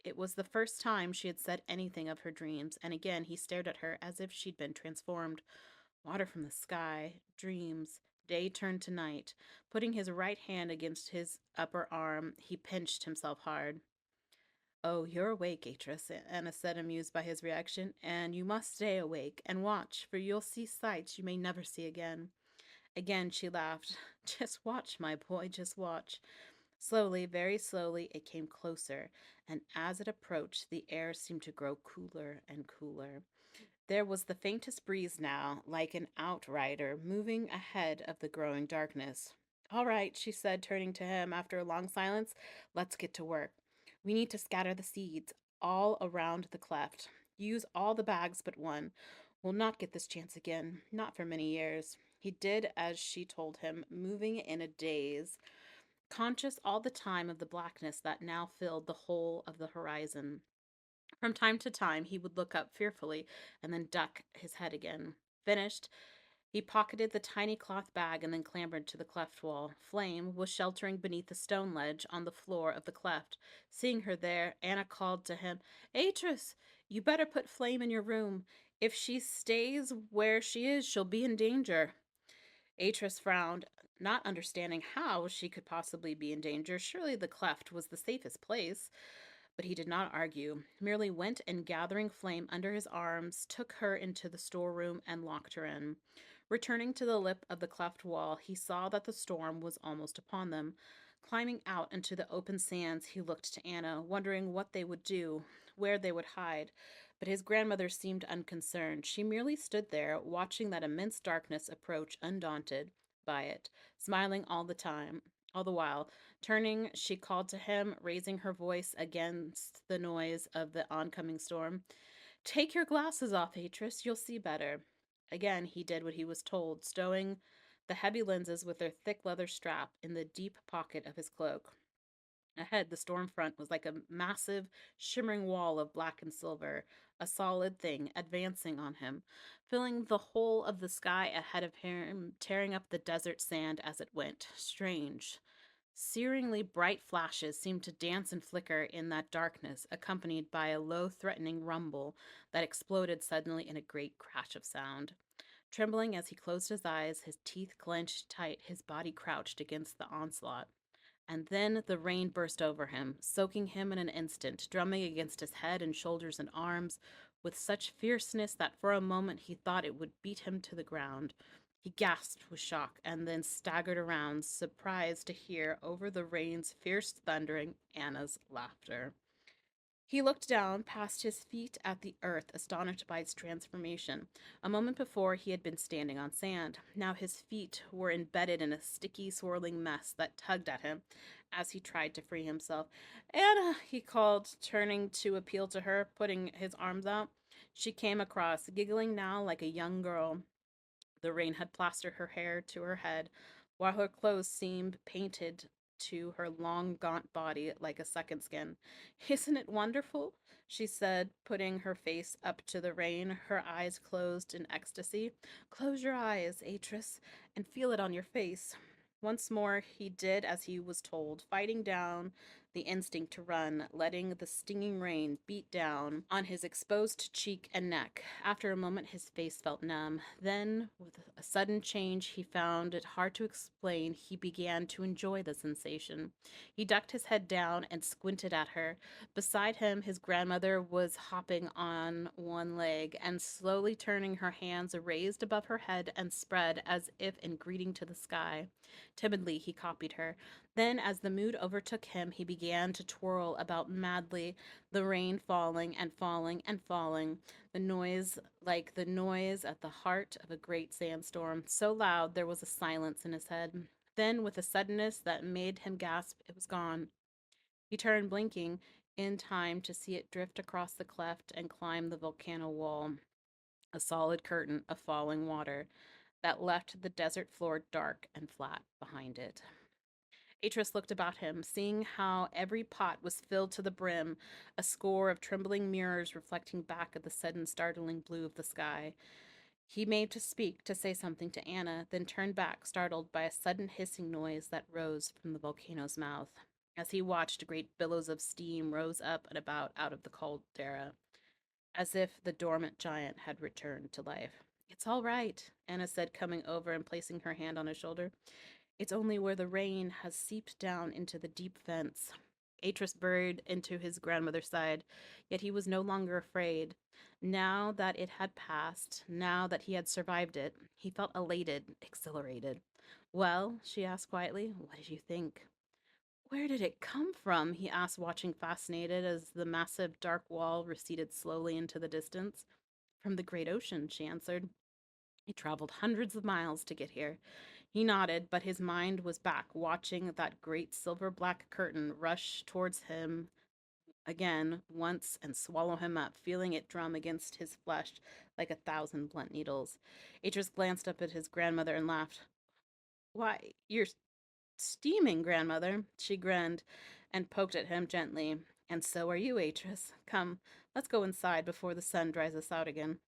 It was the first time she had said anything of her dreams, and again he stared at her as if she'd been transformed. Water from the sky, dreams. Day turned to night. Putting his right hand against his upper arm, he pinched himself hard. Oh, you're awake, Atrus, Anna said, amused by his reaction, and you must stay awake and watch, for you'll see sights you may never see again. Again she laughed. Just watch, my boy, just watch. Slowly, very slowly, it came closer, and as it approached, the air seemed to grow cooler and cooler. There was the faintest breeze now, like an outrider moving ahead of the growing darkness. All right, she said, turning to him after a long silence. Let's get to work. We need to scatter the seeds all around the cleft. Use all the bags but one. We'll not get this chance again, not for many years. He did as she told him, moving in a daze, conscious all the time of the blackness that now filled the whole of the horizon. From time to time, he would look up fearfully and then duck his head again. Finished, He pocketed the tiny cloth bag and then clambered to the cleft wall. Flame was sheltering beneath the stone ledge on the floor of the cleft. Seeing her there, Anna called to him, Atrus, you better put Flame in your room. If she stays where she is, she'll be in danger. Atrus frowned, not understanding how she could possibly be in danger. Surely the cleft was the safest place. But he did not argue, merely went and gathering Flame under his arms, took her into the storeroom and locked her in. Returning to the lip of the cleft wall, he saw that the storm was almost upon them. Climbing out into the open sands, he looked to Anna, wondering what they would do, where they would hide. But his grandmother seemed unconcerned. She merely stood there, watching that immense darkness approach undaunted by it, smiling all the while. Turning, she called to him, raising her voice against the noise of the oncoming storm. Take your glasses off, Atrus. You'll see better. Again, he did what he was told, stowing the heavy lenses with their thick leather strap in the deep pocket of his cloak. Ahead, the storm front was like a massive, shimmering wall of black and silver, a solid thing advancing on him, filling the whole of the sky ahead of him, tearing up the desert sand as it went. Strange. Searingly bright flashes seemed to dance and flicker in that darkness, accompanied by a low, threatening rumble that exploded suddenly in a great crash of sound. Trembling as he closed his eyes, his teeth clenched tight, his body crouched against the onslaught. And then the rain burst over him, soaking him in an instant, drumming against his head and shoulders and arms with such fierceness that for a moment he thought it would beat him to the ground. He gasped with shock and then staggered around, surprised to hear over the rain's fierce thundering Anna's laughter. He looked down past his feet at the earth, astonished by its transformation. A moment before, he had been standing on sand. Now his feet were embedded in a sticky, swirling mess that tugged at him as he tried to free himself. Anna, he called, turning to appeal to her, putting his arms out. She came across, giggling now like a young girl. The rain had plastered her hair to her head, while her clothes seemed painted to her long, gaunt body like a second skin. Isn't it wonderful? She said, putting her face up to the rain, her eyes closed in ecstasy. Close your eyes, Atrus, and feel it on your face. Once more he did as he was told, fighting down the instinct to run, letting the stinging rain beat down on his exposed cheek and neck. After a moment, his face felt numb. Then, with a sudden change he found it hard to explain, he began to enjoy the sensation. He ducked his head down and squinted at her. Beside him, his grandmother was hopping on one leg and slowly turning her hands raised above her head and spread as if in greeting to the sky. Timidly, he copied her. Then, as the mood overtook him, he began to twirl about madly, the rain falling and falling and falling, the noise like the noise at the heart of a great sandstorm, so loud there was a silence in his head. Then, with a suddenness that made him gasp, it was gone. He turned, blinking, in time to see it drift across the cleft and climb the volcano wall, a solid curtain of falling water that left the desert floor dark and flat behind it. Atrus looked about him, seeing how every pot was filled to the brim, a score of trembling mirrors reflecting back at the sudden startling blue of the sky. He made to speak, to say something to Anna, then turned back, startled by a sudden hissing noise that rose from the volcano's mouth. As he watched, great billows of steam rose up and about out of the caldera, as if the dormant giant had returned to life. It's all right, Anna said, coming over and placing her hand on his shoulder. It's only where the rain has seeped down into the deep vents. Atrus burrowed into his grandmother's side, yet he was no longer afraid. Now that it had passed, now that he had survived it, he felt elated, exhilarated. Well, she asked quietly, what did you think? Where did it come from? He asked, watching fascinated as the massive dark wall receded slowly into the distance. From the great ocean, she answered. He traveled hundreds of miles to get here. He nodded, but his mind was back, watching that great silver-black curtain rush towards him again once and swallow him up, feeling it drum against his flesh like 1,000 blunt needles. Atrus glanced up at his grandmother and laughed. Why, you're steaming, grandmother. She grinned and poked at him gently. And so are you, Atrus. Come, let's go inside before the sun dries us out again.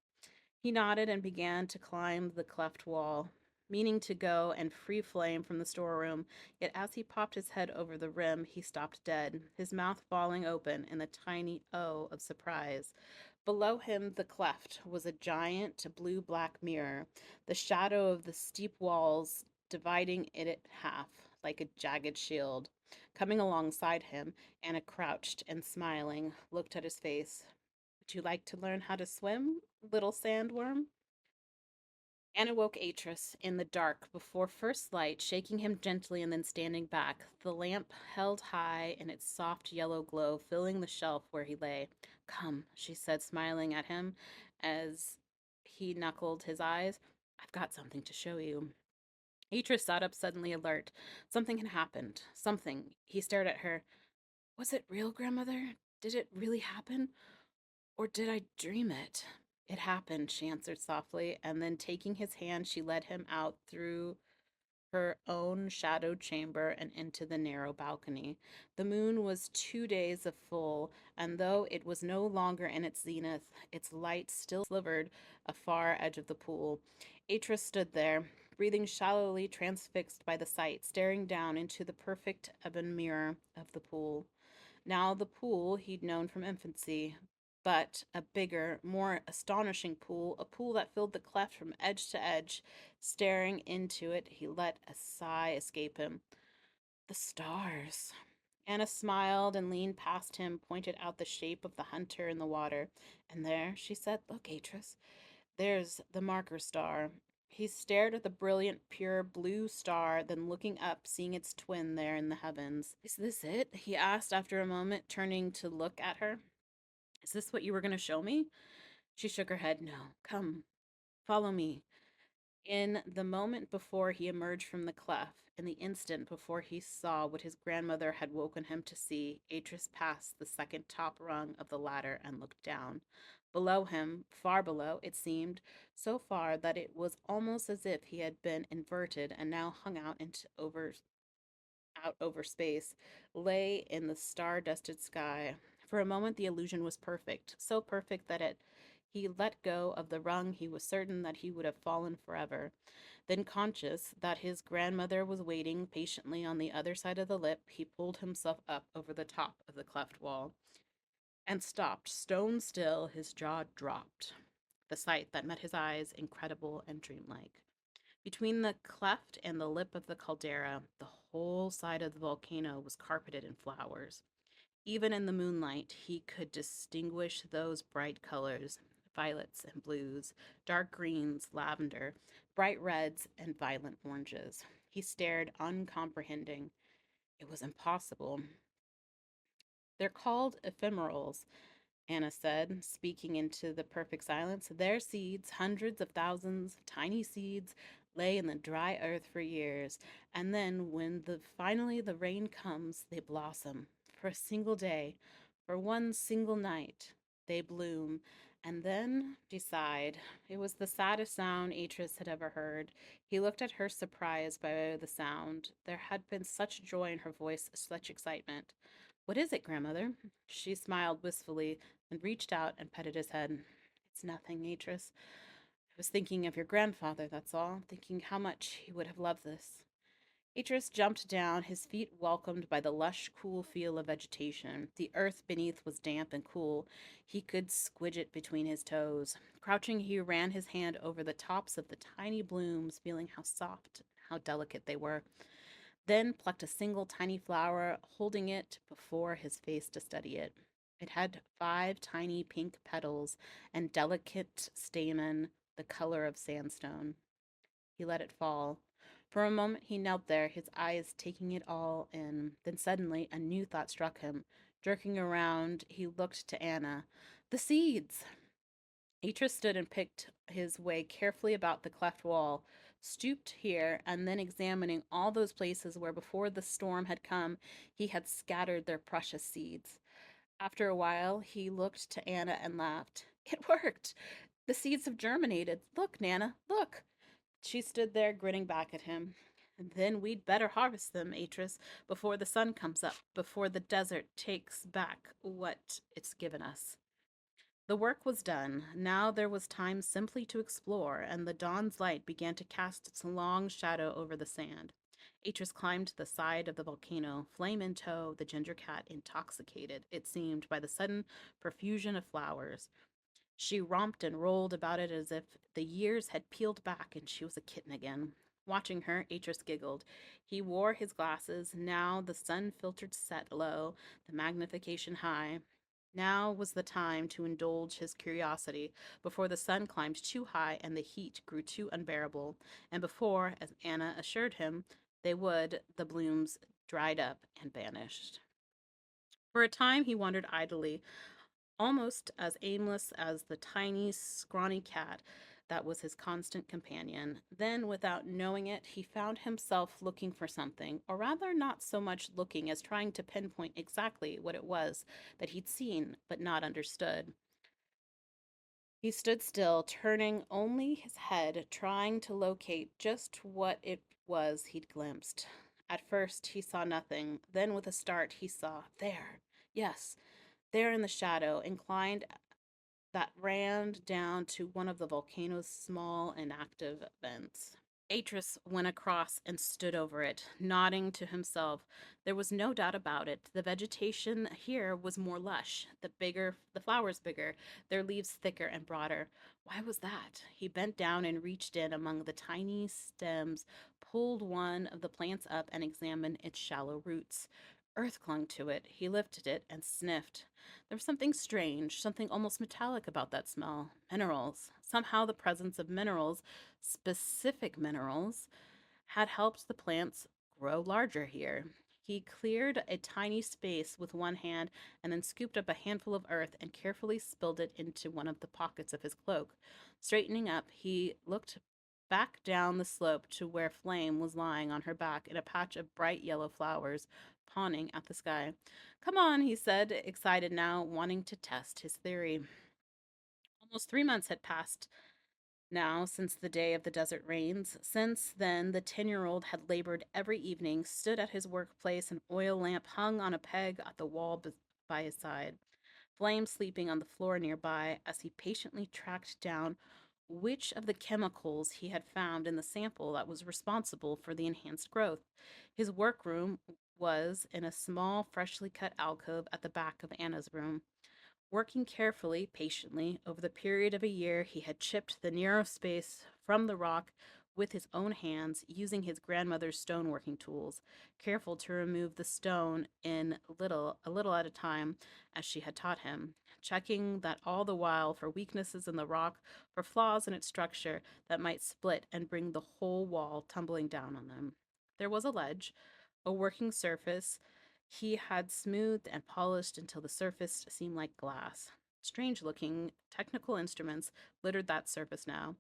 He nodded and began to climb the cleft wall, meaning to go and free flame from the storeroom. Yet as he popped his head over the rim, he stopped dead, his mouth falling open in a tiny O of surprise. Below him, the cleft was a giant blue-black mirror, the shadow of the steep walls dividing it in half like a jagged shield. Coming alongside him, Anna crouched and smiling, looked at his face. Would you like to learn how to swim, little sandworm? Anna woke Atrus in the dark before first light, shaking him gently and then standing back, the lamp held high in its soft yellow glow, filling the shelf where he lay. Come, she said, smiling at him as he knuckled his eyes. I've got something to show you. Atrus sat up, suddenly alert. Something had happened. Something. He stared at her. Was it real, grandmother? Did it really happen? Or did I dream it? It happened, she answered softly, and then taking his hand, she led him out through her own shadowed chamber and into the narrow balcony. The moon was 2 days of full, and though it was no longer in its zenith, its light still slivered a far edge of the pool. Atrus stood there, breathing shallowly, transfixed by the sight, staring down into the perfect ebon mirror of the pool. Now the pool he'd known from infancy, but a bigger, more astonishing pool, a pool that filled the cleft from edge to edge. Staring into it, he let a sigh escape him. The stars. Anna smiled and leaned past him, pointed out the shape of the hunter in the water. And there, she said, look, Atrus, there's the marker star. He stared at the brilliant, pure blue star, then looking up, seeing its twin there in the heavens. Is this it? He asked after a moment, turning to look at her. Is this what you were going to show me? She shook her head. No, come, follow me. In the moment before he emerged from the cleft, in the instant before he saw what his grandmother had woken him to see, Atrus passed the second top rung of the ladder and looked down. Below him, far below, it seemed, so far that it was almost as if he had been inverted and now hung out over space, lay in the star-dusted sky. For a moment the illusion was perfect, so perfect that he let go of the rung, he was certain that he would have fallen forever. Then, conscious that his grandmother was waiting patiently on the other side of the lip, he pulled himself up over the top of the cleft wall and stopped, stone still, his jaw dropped. The sight that met his eyes, incredible and dreamlike. Between the cleft and the lip of the caldera, the whole side of the volcano was carpeted in flowers. Even in the moonlight, he could distinguish those bright colors, violets and blues, dark greens, lavender, bright reds, and violent oranges. He stared, uncomprehending. It was impossible. They're called ephemerals, Anna said, speaking into the perfect silence. Their seeds, hundreds of thousands of tiny seeds, lay in the dry earth for years, and then when finally the rain comes, they blossom. For a single day, for one single night, they bloom. And then, she sighed. It was the saddest sound Atrus had ever heard. He looked at her, surprised by the sound. There had been such joy in her voice, such excitement. What is it, grandmother? She smiled wistfully and reached out and petted his head. It's nothing, Atrus. I was thinking of your grandfather, that's all, thinking how much he would have loved this. Atrus jumped down, his feet welcomed by the lush, cool feel of vegetation. The earth beneath was damp and cool. He could squidge it between his toes. Crouching, he ran his hand over the tops of the tiny blooms, feeling how soft, how delicate they were. Then plucked a single tiny flower, holding it before his face to study it. It had 5 tiny pink petals and delicate stamen the color of sandstone. He let it fall. For a moment he knelt there, his eyes taking it all in. Then suddenly a new thought struck him. Jerking around, he looked to Anna. The seeds! Atrus stood and picked his way carefully about the cleft wall, stooped here, and then examining all those places where before the storm had come he had scattered their precious seeds. After a while he looked to Anna and laughed. It worked! The seeds have germinated. Look, Nana, look! She stood there grinning back at him. Then we'd better harvest them, Atrus, before the sun comes up, before the desert takes back what it's given us. The work was done. Now there was time simply to explore, and the dawn's light began to cast its long shadow over the sand. Atrus climbed the side of the volcano, Flame in tow, the ginger cat intoxicated, it seemed, by the sudden profusion of flowers. She romped and rolled about it as if the years had peeled back and she was a kitten again. Watching her, Atrus giggled. He wore his glasses. Now the sun filtered set low, the magnification high. Now was the time to indulge his curiosity, before the sun climbed too high and the heat grew too unbearable, and before, as Anna assured him, the blooms dried up and vanished. For a time he wandered idly, almost as aimless as the tiny, scrawny cat that was his constant companion. Then, without knowing it, he found himself looking for something, or rather, not so much looking as trying to pinpoint exactly what it was that he'd seen but not understood. He stood still, turning only his head, trying to locate just what it was he'd glimpsed. At first, he saw nothing. Then, with a start, he saw there. Yes, there in the shadow, inclined that ran down to one of the volcano's small inactive vents. Atrus went across and stood over it, nodding to himself. There was no doubt about it. The vegetation here was more lush, the flowers bigger, their leaves thicker and broader. Why was that? He bent down and reached in among the tiny stems, pulled one of the plants up and examined its shallow roots. Earth clung to it. He lifted it and sniffed. There was something strange, something almost metallic about that smell. Minerals. Somehow the presence of minerals, specific minerals, had helped the plants grow larger here. He cleared a tiny space with one hand and then scooped up a handful of earth and carefully spilled it into one of the pockets of his cloak. Straightening up, he looked back down the slope to where Flame was lying on her back in a patch of bright yellow flowers, pawing at the sky. Come on, he said, excited now, wanting to test his theory. Almost 3 months had passed now since the day of the desert rains. Since then, the 10-year-old had labored every evening, stood at his workplace, an oil lamp hung on a peg at the wall by his side, Flame sleeping on the floor nearby as he patiently tracked down which of the chemicals he had found in the sample that was responsible for the enhanced growth. His workroom was in a small, freshly cut alcove at the back of Anna's room. Working carefully, patiently, over the period of a year, he had chipped the narrow space from the rock with his own hands, using his grandmother's stoneworking tools, careful to remove the stone a little at a time, as she had taught him, checking that all the while for weaknesses in the rock, for flaws in its structure that might split and bring the whole wall tumbling down on them. There was a ledge, a working surface, he had smoothed and polished until the surface seemed like glass. Strange looking technical instruments littered that surface now.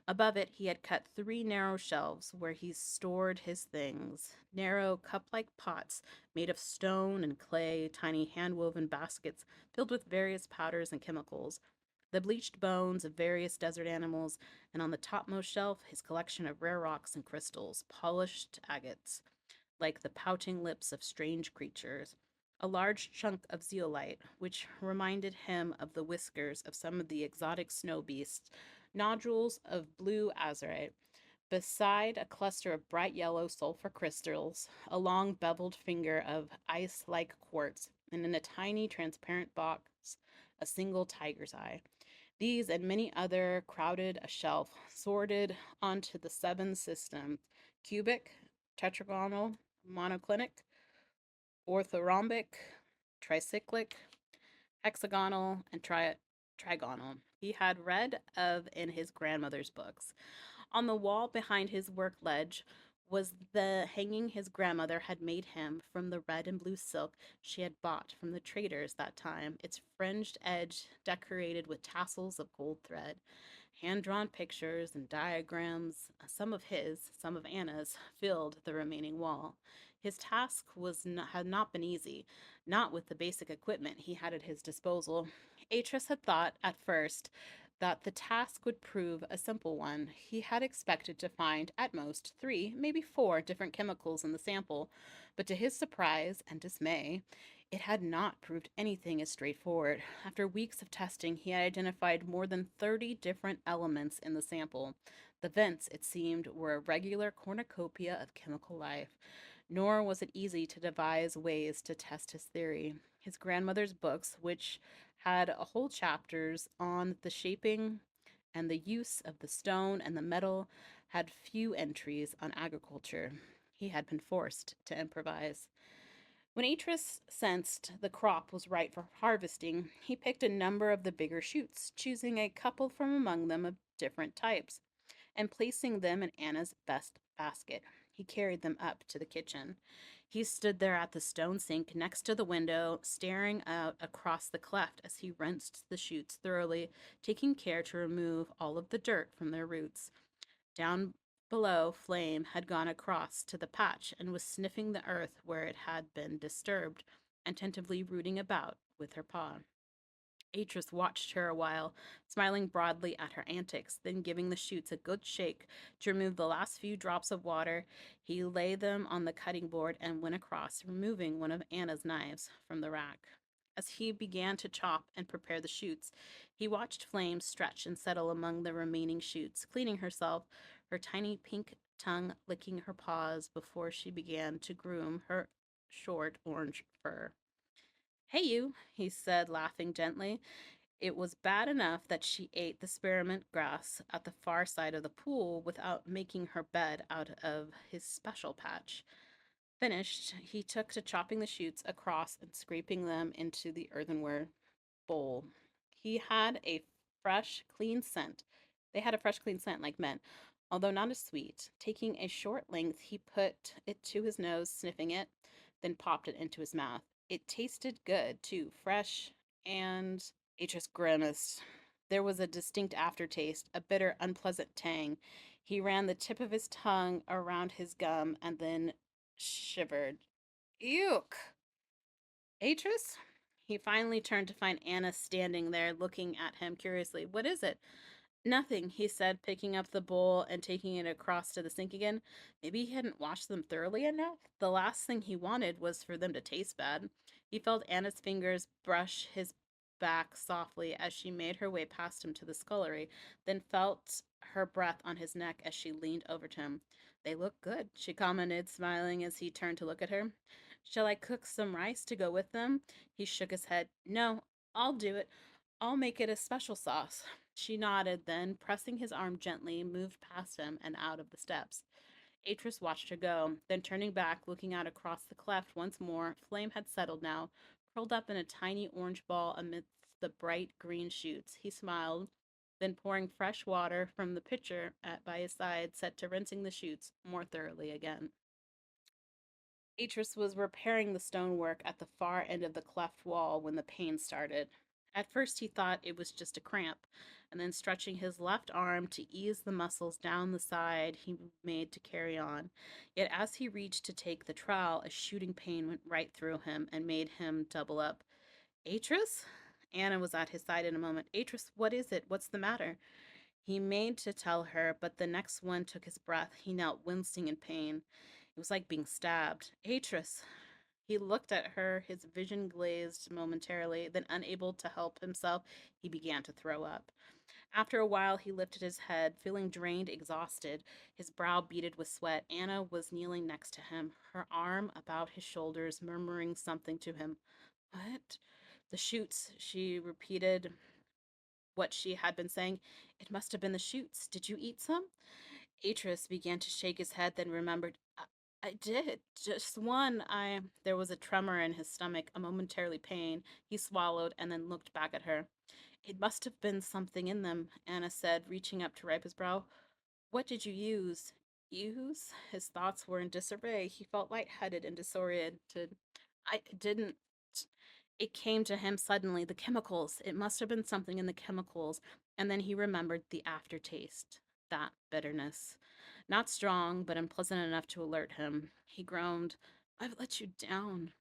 Above it, he had cut 3 narrow shelves where he stored his things. Narrow, cup like pots made of stone and clay, tiny hand woven baskets filled with various powders and chemicals, the bleached bones of various desert animals, and on the topmost shelf, his collection of rare rocks and crystals, polished agates like the pouting lips of strange creatures, a large chunk of zeolite, which reminded him of the whiskers of some of the exotic snow beasts, nodules of blue azurite, beside a cluster of bright yellow sulfur crystals, a long beveled finger of ice like quartz, and in a tiny transparent box, a single tiger's eye. These and many other crowded a shelf, sorted onto the 7 systems: cubic, tetragonal, monoclinic, orthorhombic, tricyclic, hexagonal, and trigonal. He had read of in his grandmother's books. On the wall behind his work ledge was the hanging his grandmother had made him from the red and blue silk she had bought from the traders that time, its fringed edge decorated with tassels of gold thread. Hand-drawn pictures and diagrams, some of his, some of Anna's, filled the remaining wall. His task had not been easy, not with the basic equipment he had at his disposal. Atrus had thought, at first, that the task would prove a simple one. He had expected to find, at most, 3, maybe 4 different chemicals in the sample, but to his surprise and dismay, It had not proved anything as straightforward. After weeks of testing, he had identified more than 30 different elements in the sample. The vents, it seemed, were a regular cornucopia of chemical life. Nor was it easy to devise ways to test his theory. His grandmother's books, which had whole chapters on the shaping and the use of the stone and the metal, had few entries on agriculture. He had been forced to improvise. When Atrus sensed the crop was right for harvesting, he picked a number of the bigger shoots, choosing a couple from among them of different types, and placing them in Anna's best basket. He carried them up to the kitchen. He stood there at the stone sink next to the window, staring out across the cleft as he rinsed the shoots thoroughly, taking care to remove all of the dirt from their roots. Down below, Flame had gone across to the patch and was sniffing the earth where it had been disturbed, attentively rooting about with her paw. Atrus watched her a while, smiling broadly at her antics, then giving the shoots a good shake to remove the last few drops of water. He laid them on the cutting board and went across, removing one of Anna's knives from the rack. As he began to chop and prepare the shoots, he watched Flame stretch and settle among the remaining shoots, cleaning herself, her tiny pink tongue licking her paws before she began to groom her short orange fur. Hey, you, he said, laughing gently. It was bad enough that she ate the spearmint grass at the far side of the pool without making her bed out of his special patch. Finished, he took to chopping the shoots across and scraping them into the earthenware bowl. He had a fresh, clean scent. They had a fresh, clean scent like men, although not as sweet. Taking a short length, he put it to his nose, sniffing it, then popped it into his mouth. It tasted good, too, fresh, and it just grimaced. There was a distinct aftertaste, a bitter, unpleasant tang. He ran the tip of his tongue around his gum and then shivered. Eek! Atris? He finally turned to find Anna standing there looking at him curiously. What is it? Nothing, he said, picking up the bowl and taking it across to the sink again. Maybe he hadn't washed them thoroughly enough. The last thing he wanted was for them to taste bad. He felt Anna's fingers brush his back softly as she made her way past him to the scullery, then felt her breath on his neck as she leaned over to him. They look good, she commented, smiling as he turned to look at her. Shall I cook some rice to go with them? He shook his head. No, I'll do it. I'll make it a special sauce. She nodded, then, pressing his arm gently, moved past him and out of the steps. Atris watched her go, then turning back, looking out across the cleft once more. Flame had settled now, curled up in a tiny orange ball amidst the bright green shoots. He smiled, then pouring fresh water from the pitcher by his side, set to rinsing the shoots more thoroughly again. Atris was repairing the stonework at the far end of the cleft wall when the pain started. At first, he thought it was just a cramp, and then stretching his left arm to ease the muscles down the side, he made to carry on. Yet as he reached to take the trowel, a shooting pain went right through him and made him double up. Atris? Anna was at his side in a moment. Atris, what is it? What's the matter? He made to tell her, but the next one took his breath. He knelt, wincing in pain. It was like being stabbed. Atris. He looked at her, his vision glazed momentarily, then unable to help himself, he began to throw up. After a while, he lifted his head, feeling drained, exhausted, his brow beaded with sweat. Anna was kneeling next to him, her arm about his shoulders, murmuring something to him. What? The shoots, she repeated what she had been saying. It must have been the shoots. Did you eat some? Atris began to shake his head, then remembered. I did. Just one. There was a tremor in his stomach, a momentary pain. He swallowed and then looked back at her. It must have been something in them, Anna said, reaching up to wipe his brow. What did you use? Use? His thoughts were in disarray. He felt lightheaded and disoriented. I didn't. It came to him suddenly, the chemicals. It must have been something in the chemicals. And then he remembered the aftertaste, that bitterness. Not strong, but unpleasant enough to alert him. He groaned, I've let you down.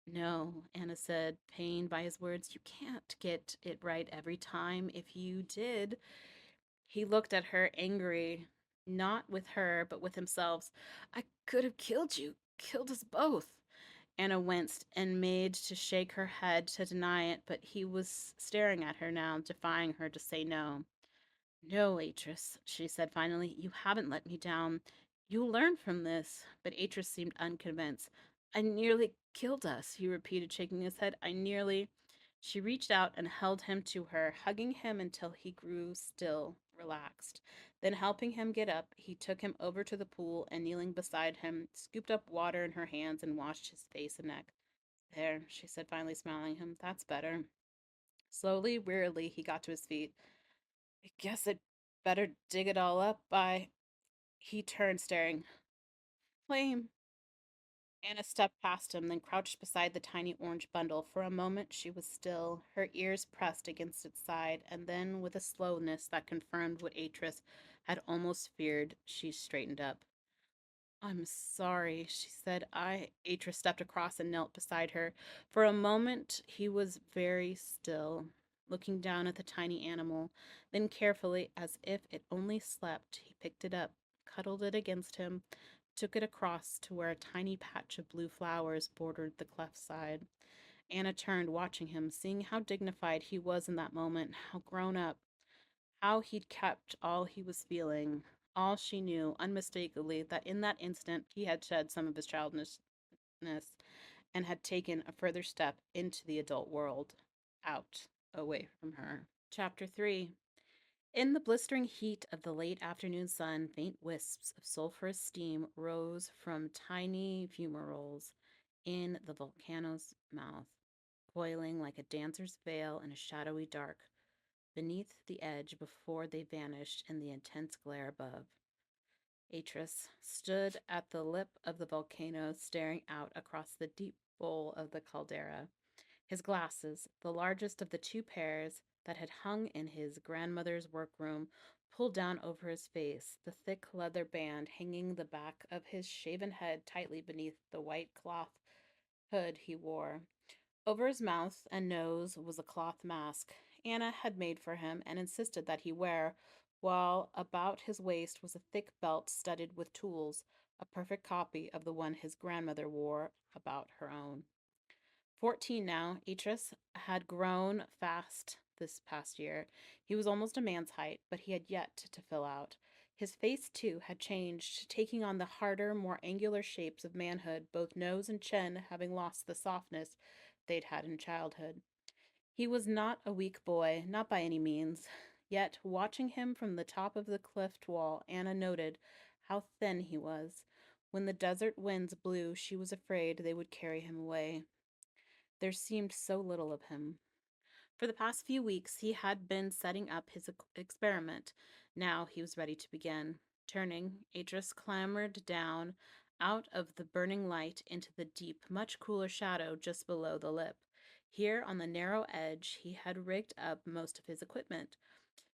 No, Anna said, pained by his words. You can't get it right every time. If you did. He looked at her, angry, not with her, but with himself. I could have killed you, killed us both. Anna winced and made to shake her head to deny it, but he was staring at her now, defying her to say no. No, Atrus, she said finally. You haven't let me down. You'll learn from this. But Atrus seemed unconvinced. I nearly killed us, he repeated, shaking his head. I nearly. She reached out and held him to her, hugging him until he grew still, relaxed. Then, helping him get up, he took him over to the pool and, kneeling beside him, scooped up water in her hands and washed his face and neck. There, she said, finally smiling at him. That's better. Slowly, wearily, he got to his feet. I guess I'd better dig it all up. He turned, staring. Flame. Anna stepped past him, then crouched beside the tiny orange bundle. For a moment she was still, her ears pressed against its side, and then, with a slowness that confirmed what Atrus had almost feared, she straightened up. I'm sorry, she said. Atrus stepped across and knelt beside her. For a moment he was very still, looking down at the tiny animal. Then carefully, as if it only slept, he picked it up, cuddled it against him, took it across to where a tiny patch of blue flowers bordered the cleft side. Anna turned, watching him, seeing how dignified he was in that moment, how grown up, how he'd kept all he was feeling. All she knew, unmistakably, that in that instant he had shed some of his childishness and had taken a further step into the adult world, out, away from her. Chapter 3. In the blistering heat of the late afternoon sun, faint wisps of sulphurous steam rose from tiny fumaroles in the volcano's mouth, coiling like a dancer's veil in a shadowy dark beneath the edge before they vanished in the intense glare above. Atrus stood at the lip of the volcano, staring out across the deep bowl of the caldera. His glasses, the largest of the two pairs that had hung in his grandmother's workroom, pulled down over his face, the thick leather band hanging the back of his shaven head tightly beneath the white cloth hood he wore. Over his mouth and nose was a cloth mask Anna had made for him and insisted that he wear, while about his waist was a thick belt studded with tools, a perfect copy of the one his grandmother wore about her own. 14 now, Atrus had grown fast this past year. He was almost a man's height, but he had yet to fill out. His face, too, had changed, taking on the harder, more angular shapes of manhood, both nose and chin having lost the softness they'd had in childhood. He was not a weak boy, not by any means. Yet, watching him from the top of the cliff wall, Anna noted how thin he was. When the desert winds blew, she was afraid they would carry him away. There seemed so little of him. For the past few weeks, he had been setting up his experiment. Now he was ready to begin. Turning, Atrus clambered down out of the burning light into the deep, much cooler shadow just below the lip. Here, on the narrow edge, he had rigged up most of his equipment.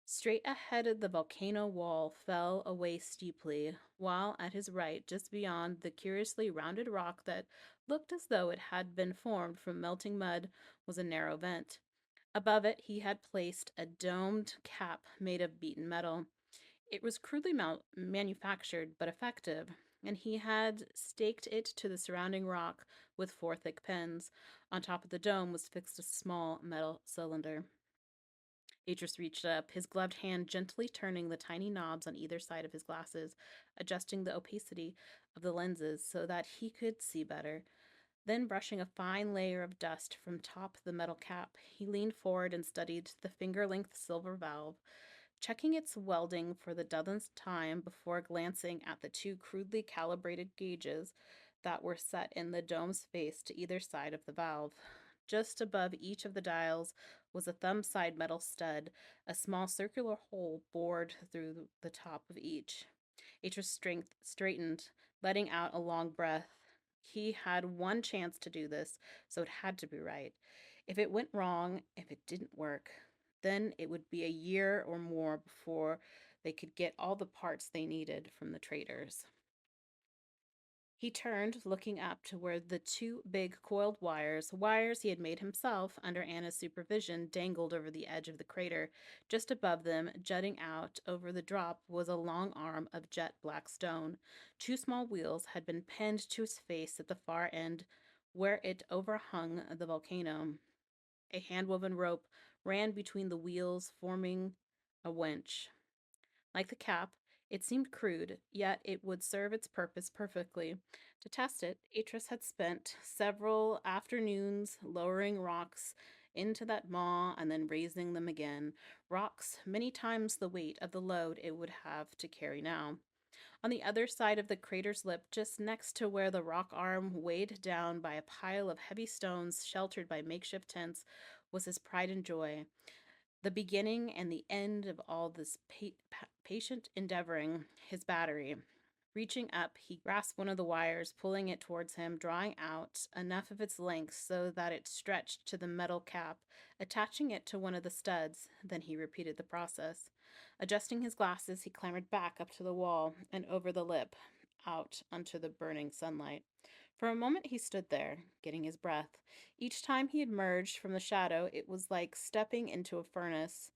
Straight ahead of the volcano wall fell away steeply, while at his right, just beyond the curiously rounded rock that looked as though it had been formed from melting mud, was a narrow vent. Above it, he had placed a domed cap made of beaten metal. It was crudely manufactured, but effective, and he had staked it to the surrounding rock with four thick pins. On top of the dome was fixed a small metal cylinder. Atrus reached up, his gloved hand gently turning the tiny knobs on either side of his glasses, adjusting the opacity of the lenses so that he could see better. Then, brushing a fine layer of dust from top the metal cap, he leaned forward and studied the finger-length silver valve, checking its welding for the dozenth time before glancing at the two crudely calibrated gauges that were set in the dome's face to either side of the valve. Just above each of the dials was a thumb-side metal stud, a small circular hole bored through the top of each. Atra's strength straightened, letting out a long breath. He had one chance to do this, so it had to be right. If it went wrong, if it didn't work, then it would be a year or more before they could get all the parts they needed from the traders. He turned, looking up to where the two big coiled wires he had made himself under Anna's supervision, dangled over the edge of the crater. Just above them, jutting out over the drop, was a long arm of jet black stone. Two small wheels had been pinned to his face at the far end, where it overhung the volcano. A hand-woven rope ran between the wheels, forming a winch. Like the cap, it seemed crude, yet it would serve its purpose perfectly. To test it, Atrus had spent several afternoons lowering rocks into that maw and then raising them again, rocks many times the weight of the load it would have to carry now. On the other side of the crater's lip, just next to where the rock arm, weighed down by a pile of heavy stones sheltered by makeshift tents, was his pride and joy, the beginning and the end of all this patient endeavoring, his battery. Reaching up, he grasped one of the wires, pulling it towards him, drawing out enough of its length so that it stretched to the metal cap, attaching it to one of the studs. Then he repeated the process. Adjusting his glasses, he clambered back up to the wall and over the lip, out onto the burning sunlight. For a moment he stood there, getting his breath. Each time he emerged from the shadow, it was like stepping into a furnace.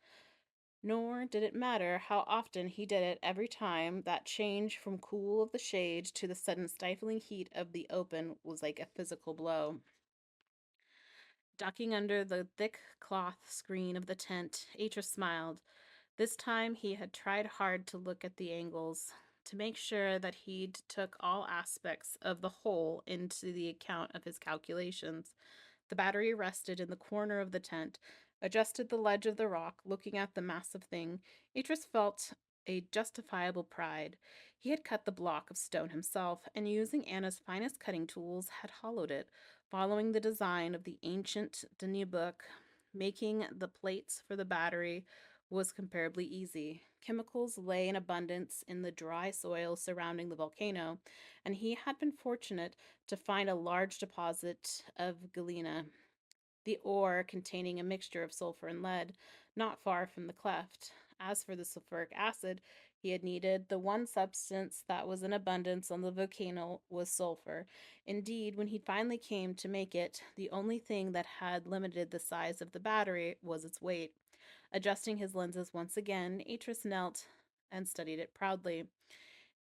Nor did it matter how often he did it. Every time that change from cool of the shade to the sudden stifling heat of the open was like a physical blow. Ducking under the thick cloth screen of the tent, Atrus smiled. This time he had tried hard to look at the angles, to make sure that he'd took all aspects of the whole into the account of his calculations. The battery rested in the corner of the tent, adjusted the ledge of the rock, looking at the massive thing. Idris felt a justifiable pride. He had cut the block of stone himself, and using Anna's finest cutting tools, had hollowed it, following the design of the ancient Audiobook. Making the plates for the battery was comparably easy. Chemicals lay in abundance in the dry soil surrounding the volcano, and he had been fortunate to find a large deposit of galena, the ore containing a mixture of sulfur and lead, not far from the cleft. As for the sulfuric acid he had needed, the one substance that was in abundance on the volcano was sulfur. Indeed, when he finally came to make it, the only thing that had limited the size of the battery was its weight. Adjusting his lenses once again, Atrus knelt and studied it proudly.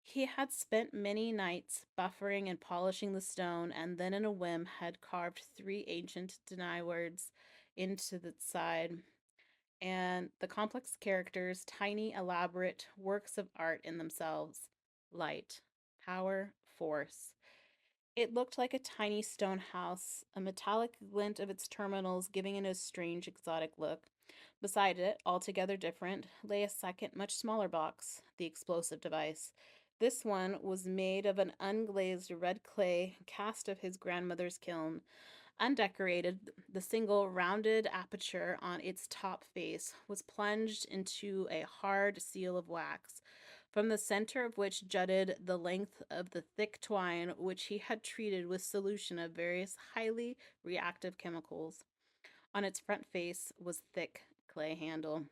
He had spent many nights buffering and polishing the stone, and then in a whim had carved three ancient deny words into the side, and the complex characters, tiny, elaborate works of art in themselves. Light, power, force. It looked like a tiny stone house, a metallic glint of its terminals giving it a strange, exotic look. Beside it, altogether different, lay a second, much smaller box, the explosive device. This one was made of an unglazed red clay cast of his grandmother's kiln. Undecorated, the single rounded aperture on its top face was plunged into a hard seal of wax, from the center of which jutted the length of the thick twine which he had treated with solution of various highly reactive chemicals. On its front face was thick clay handle.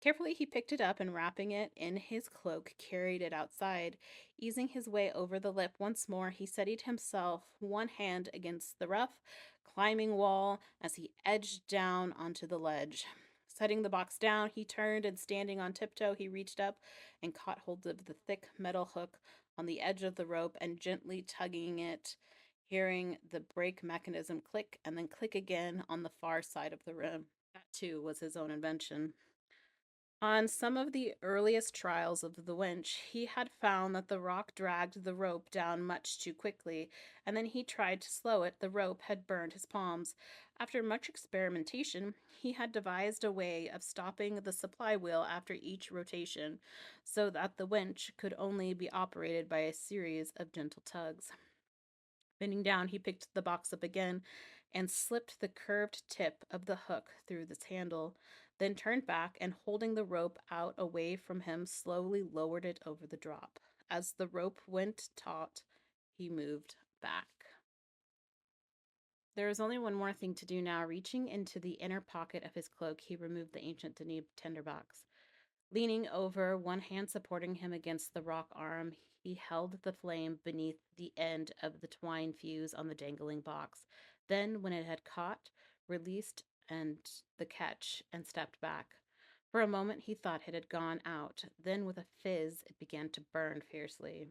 Carefully he picked it up and wrapping it in his cloak carried it outside. Easing his way over the lip once more, he steadied himself, one hand against the rough, climbing wall as he edged down onto the ledge. Setting the box down, he turned and standing on tiptoe, he reached up and caught hold of the thick metal hook on the edge of the rope and gently tugging it, hearing the brake mechanism click and then click again on the far side of the room. That too was his own invention. On some of the earliest trials of the winch, he had found that the rock dragged the rope down much too quickly, and then he tried to slow it. The rope had burned his palms. After much experimentation, he had devised a way of stopping the supply wheel after each rotation, so that the winch could only be operated by a series of gentle tugs. Bending down, he picked the box up again and slipped the curved tip of the hook through its handle, then turned back and, holding the rope out away from him, slowly lowered it over the drop. As the rope went taut, he moved back. There was only one more thing to do now. Reaching into the inner pocket of his cloak, he removed the ancient Danube tinderbox. Leaning over, one hand supporting him against the rock arm, he held the flame beneath the end of the twine fuse on the dangling box. Then, when it had caught, released and the catch and stepped back. For a moment he thought it had gone out. Then, with a fizz, it began to burn fiercely.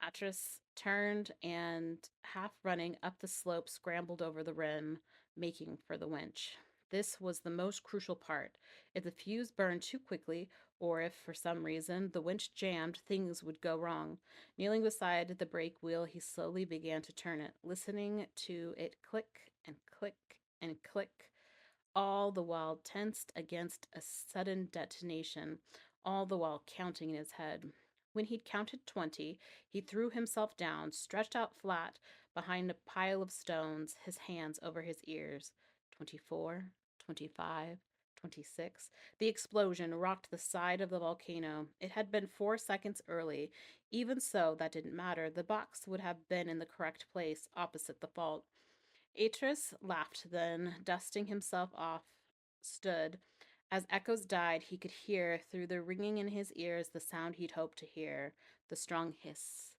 Atrus turned and, half running up the slope, scrambled over the rim, making for the winch. This was the most crucial part. If the fuse burned too quickly, or if for some reason the winch jammed, things would go wrong. Kneeling beside the brake wheel, he slowly began to turn it, listening to it click and click and click, all the while tensed against a sudden detonation, all the while counting in his head. When he'd counted 20, he threw himself down, stretched out flat behind a pile of stones, his hands over his ears. 24, 25, 26. The explosion rocked the side of the volcano. It had been 4 seconds early. Even so, that didn't matter. The box would have been in the correct place, opposite the fault. Atrus laughed then, dusting himself off, stood. As echoes died, he could hear, through the ringing in his ears, the sound he'd hoped to hear, the strong hiss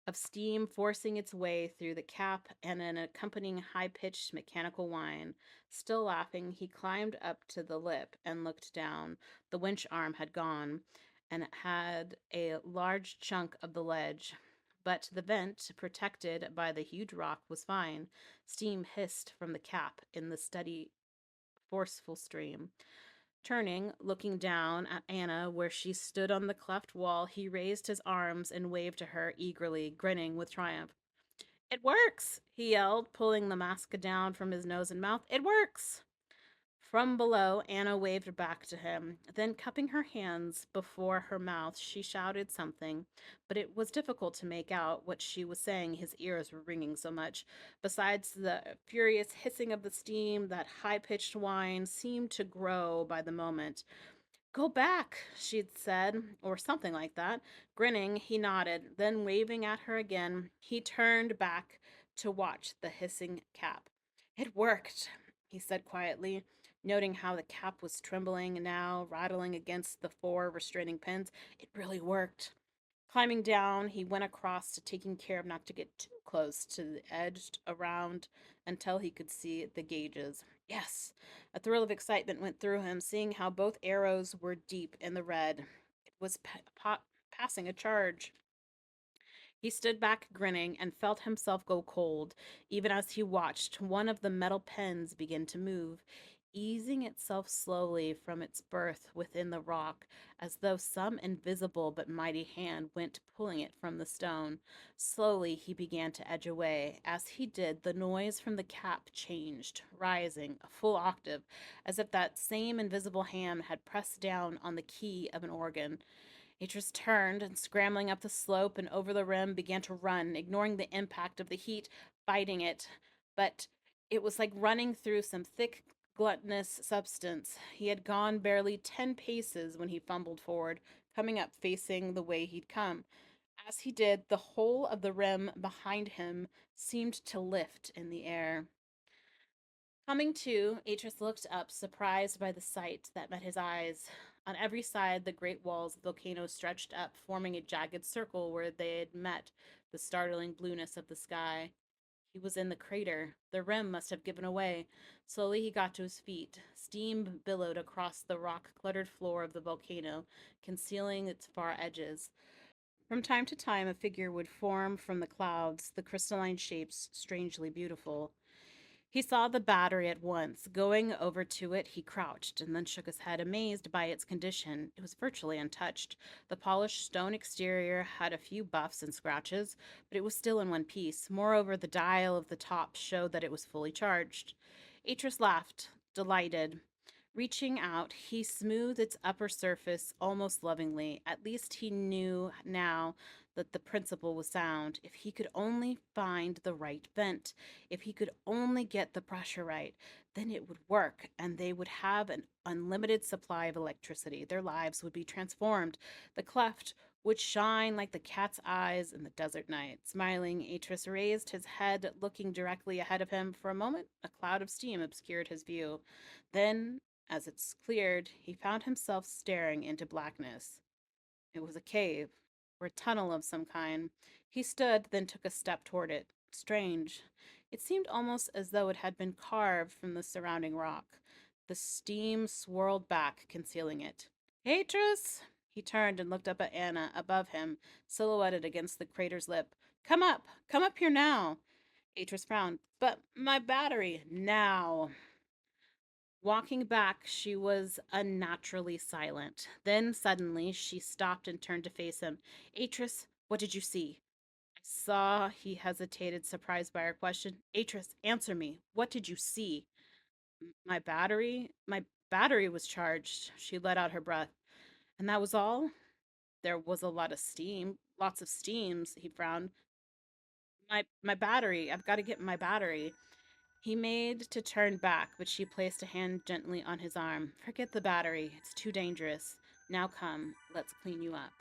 of steam forcing its way through the cap and an accompanying high-pitched mechanical whine. Still laughing, he climbed up to the lip and looked down. The winch arm had gone, and it had a large chunk of the ledge. But the vent, protected by the huge rock, was fine. Steam hissed from the cap in the steady, forceful stream. Turning, looking down at Anna where she stood on the cleft wall, he raised his arms and waved to her eagerly, grinning with triumph. It works, he yelled, pulling the mask down from his nose and mouth. It works! From below, Anna waved back to him. Then, cupping her hands before her mouth, she shouted something, but it was difficult to make out what she was saying. His ears were ringing so much. Besides the furious hissing of the steam, that high-pitched whine seemed to grow by the moment. Go back, she'd said, or something like that. Grinning, he nodded. Then, waving at her again, he turned back to watch the hissing cap. It worked, he said quietly, noting how the cap was trembling now, rattling against the 4 restraining pins. It really worked. Climbing down, he went across to taking care of not to get too close to the edge around until he could see the gauges. Yes! A thrill of excitement went through him, seeing how both arrows were deep in the red. It was passing a charge. He stood back grinning and felt himself go cold, even as he watched one of the metal pens begin to move, easing itself slowly from its berth within the rock, as though some invisible but mighty hand went pulling it from the stone. Slowly he began to edge away. As he did, the noise from the cap changed, rising a full octave, as if that same invisible hand had pressed down on the key of an organ. Atrus turned and, scrambling up the slope and over the rim, began to run, ignoring the impact of the heat, fighting it. But it was like running through some thick, glutinous substance. He had gone barely 10 paces when he fumbled forward, coming up facing the way he'd come. As he did, the whole of the rim behind him seemed to lift in the air. Coming to, Atrus looked up, surprised by the sight that met his eyes. On every side, the great walls of the volcano stretched up, forming a jagged circle where they had met the startling blueness of the sky. He was in the crater. The rim must have given away. Slowly he got to his feet. Steam billowed across the rock-cluttered floor of the volcano, concealing its far edges. From time to time, a figure would form from the clouds, the crystalline shapes strangely beautiful. He saw the battery at once. Going over to it, he crouched and then shook his head, amazed by its condition. It was virtually untouched. The polished stone exterior had a few buffs and scratches, but it was still in one piece. Moreover, the dial of the top showed that it was fully charged. Atrus laughed, delighted. Reaching out, he smoothed its upper surface almost lovingly. At least he knew now that the principle was sound. If he could only find the right vent, if he could only get the pressure right, then it would work and they would have an unlimited supply of electricity. Their lives would be transformed. The cleft would shine like the cat's eyes in the desert night. Smiling, Atrus raised his head, looking directly ahead of him. For a moment, a cloud of steam obscured his view. Then, as it cleared, he found himself staring into blackness. It was a cave, or a tunnel of some kind. He stood, then took a step toward it. Strange. It seemed almost as though it had been carved from the surrounding rock. The steam swirled back, concealing it. Atrus, He turned and looked up at Anna above him, silhouetted against the crater's lip. Come up here now. Atrus frowned. But my battery, now. Walking back, she was unnaturally silent. Then suddenly she stopped and turned to face him. Atrus, what did you see? I saw he hesitated, surprised by her question. Atrus, answer me. What did you see? My battery? My battery was charged. She let out her breath. And that was all? There was a lot of steam. Lots of steams, he frowned. My battery. I've got to get my battery. He made to turn back, but she placed a hand gently on his arm. Forget the battery. It's too dangerous. Now come, let's clean you up.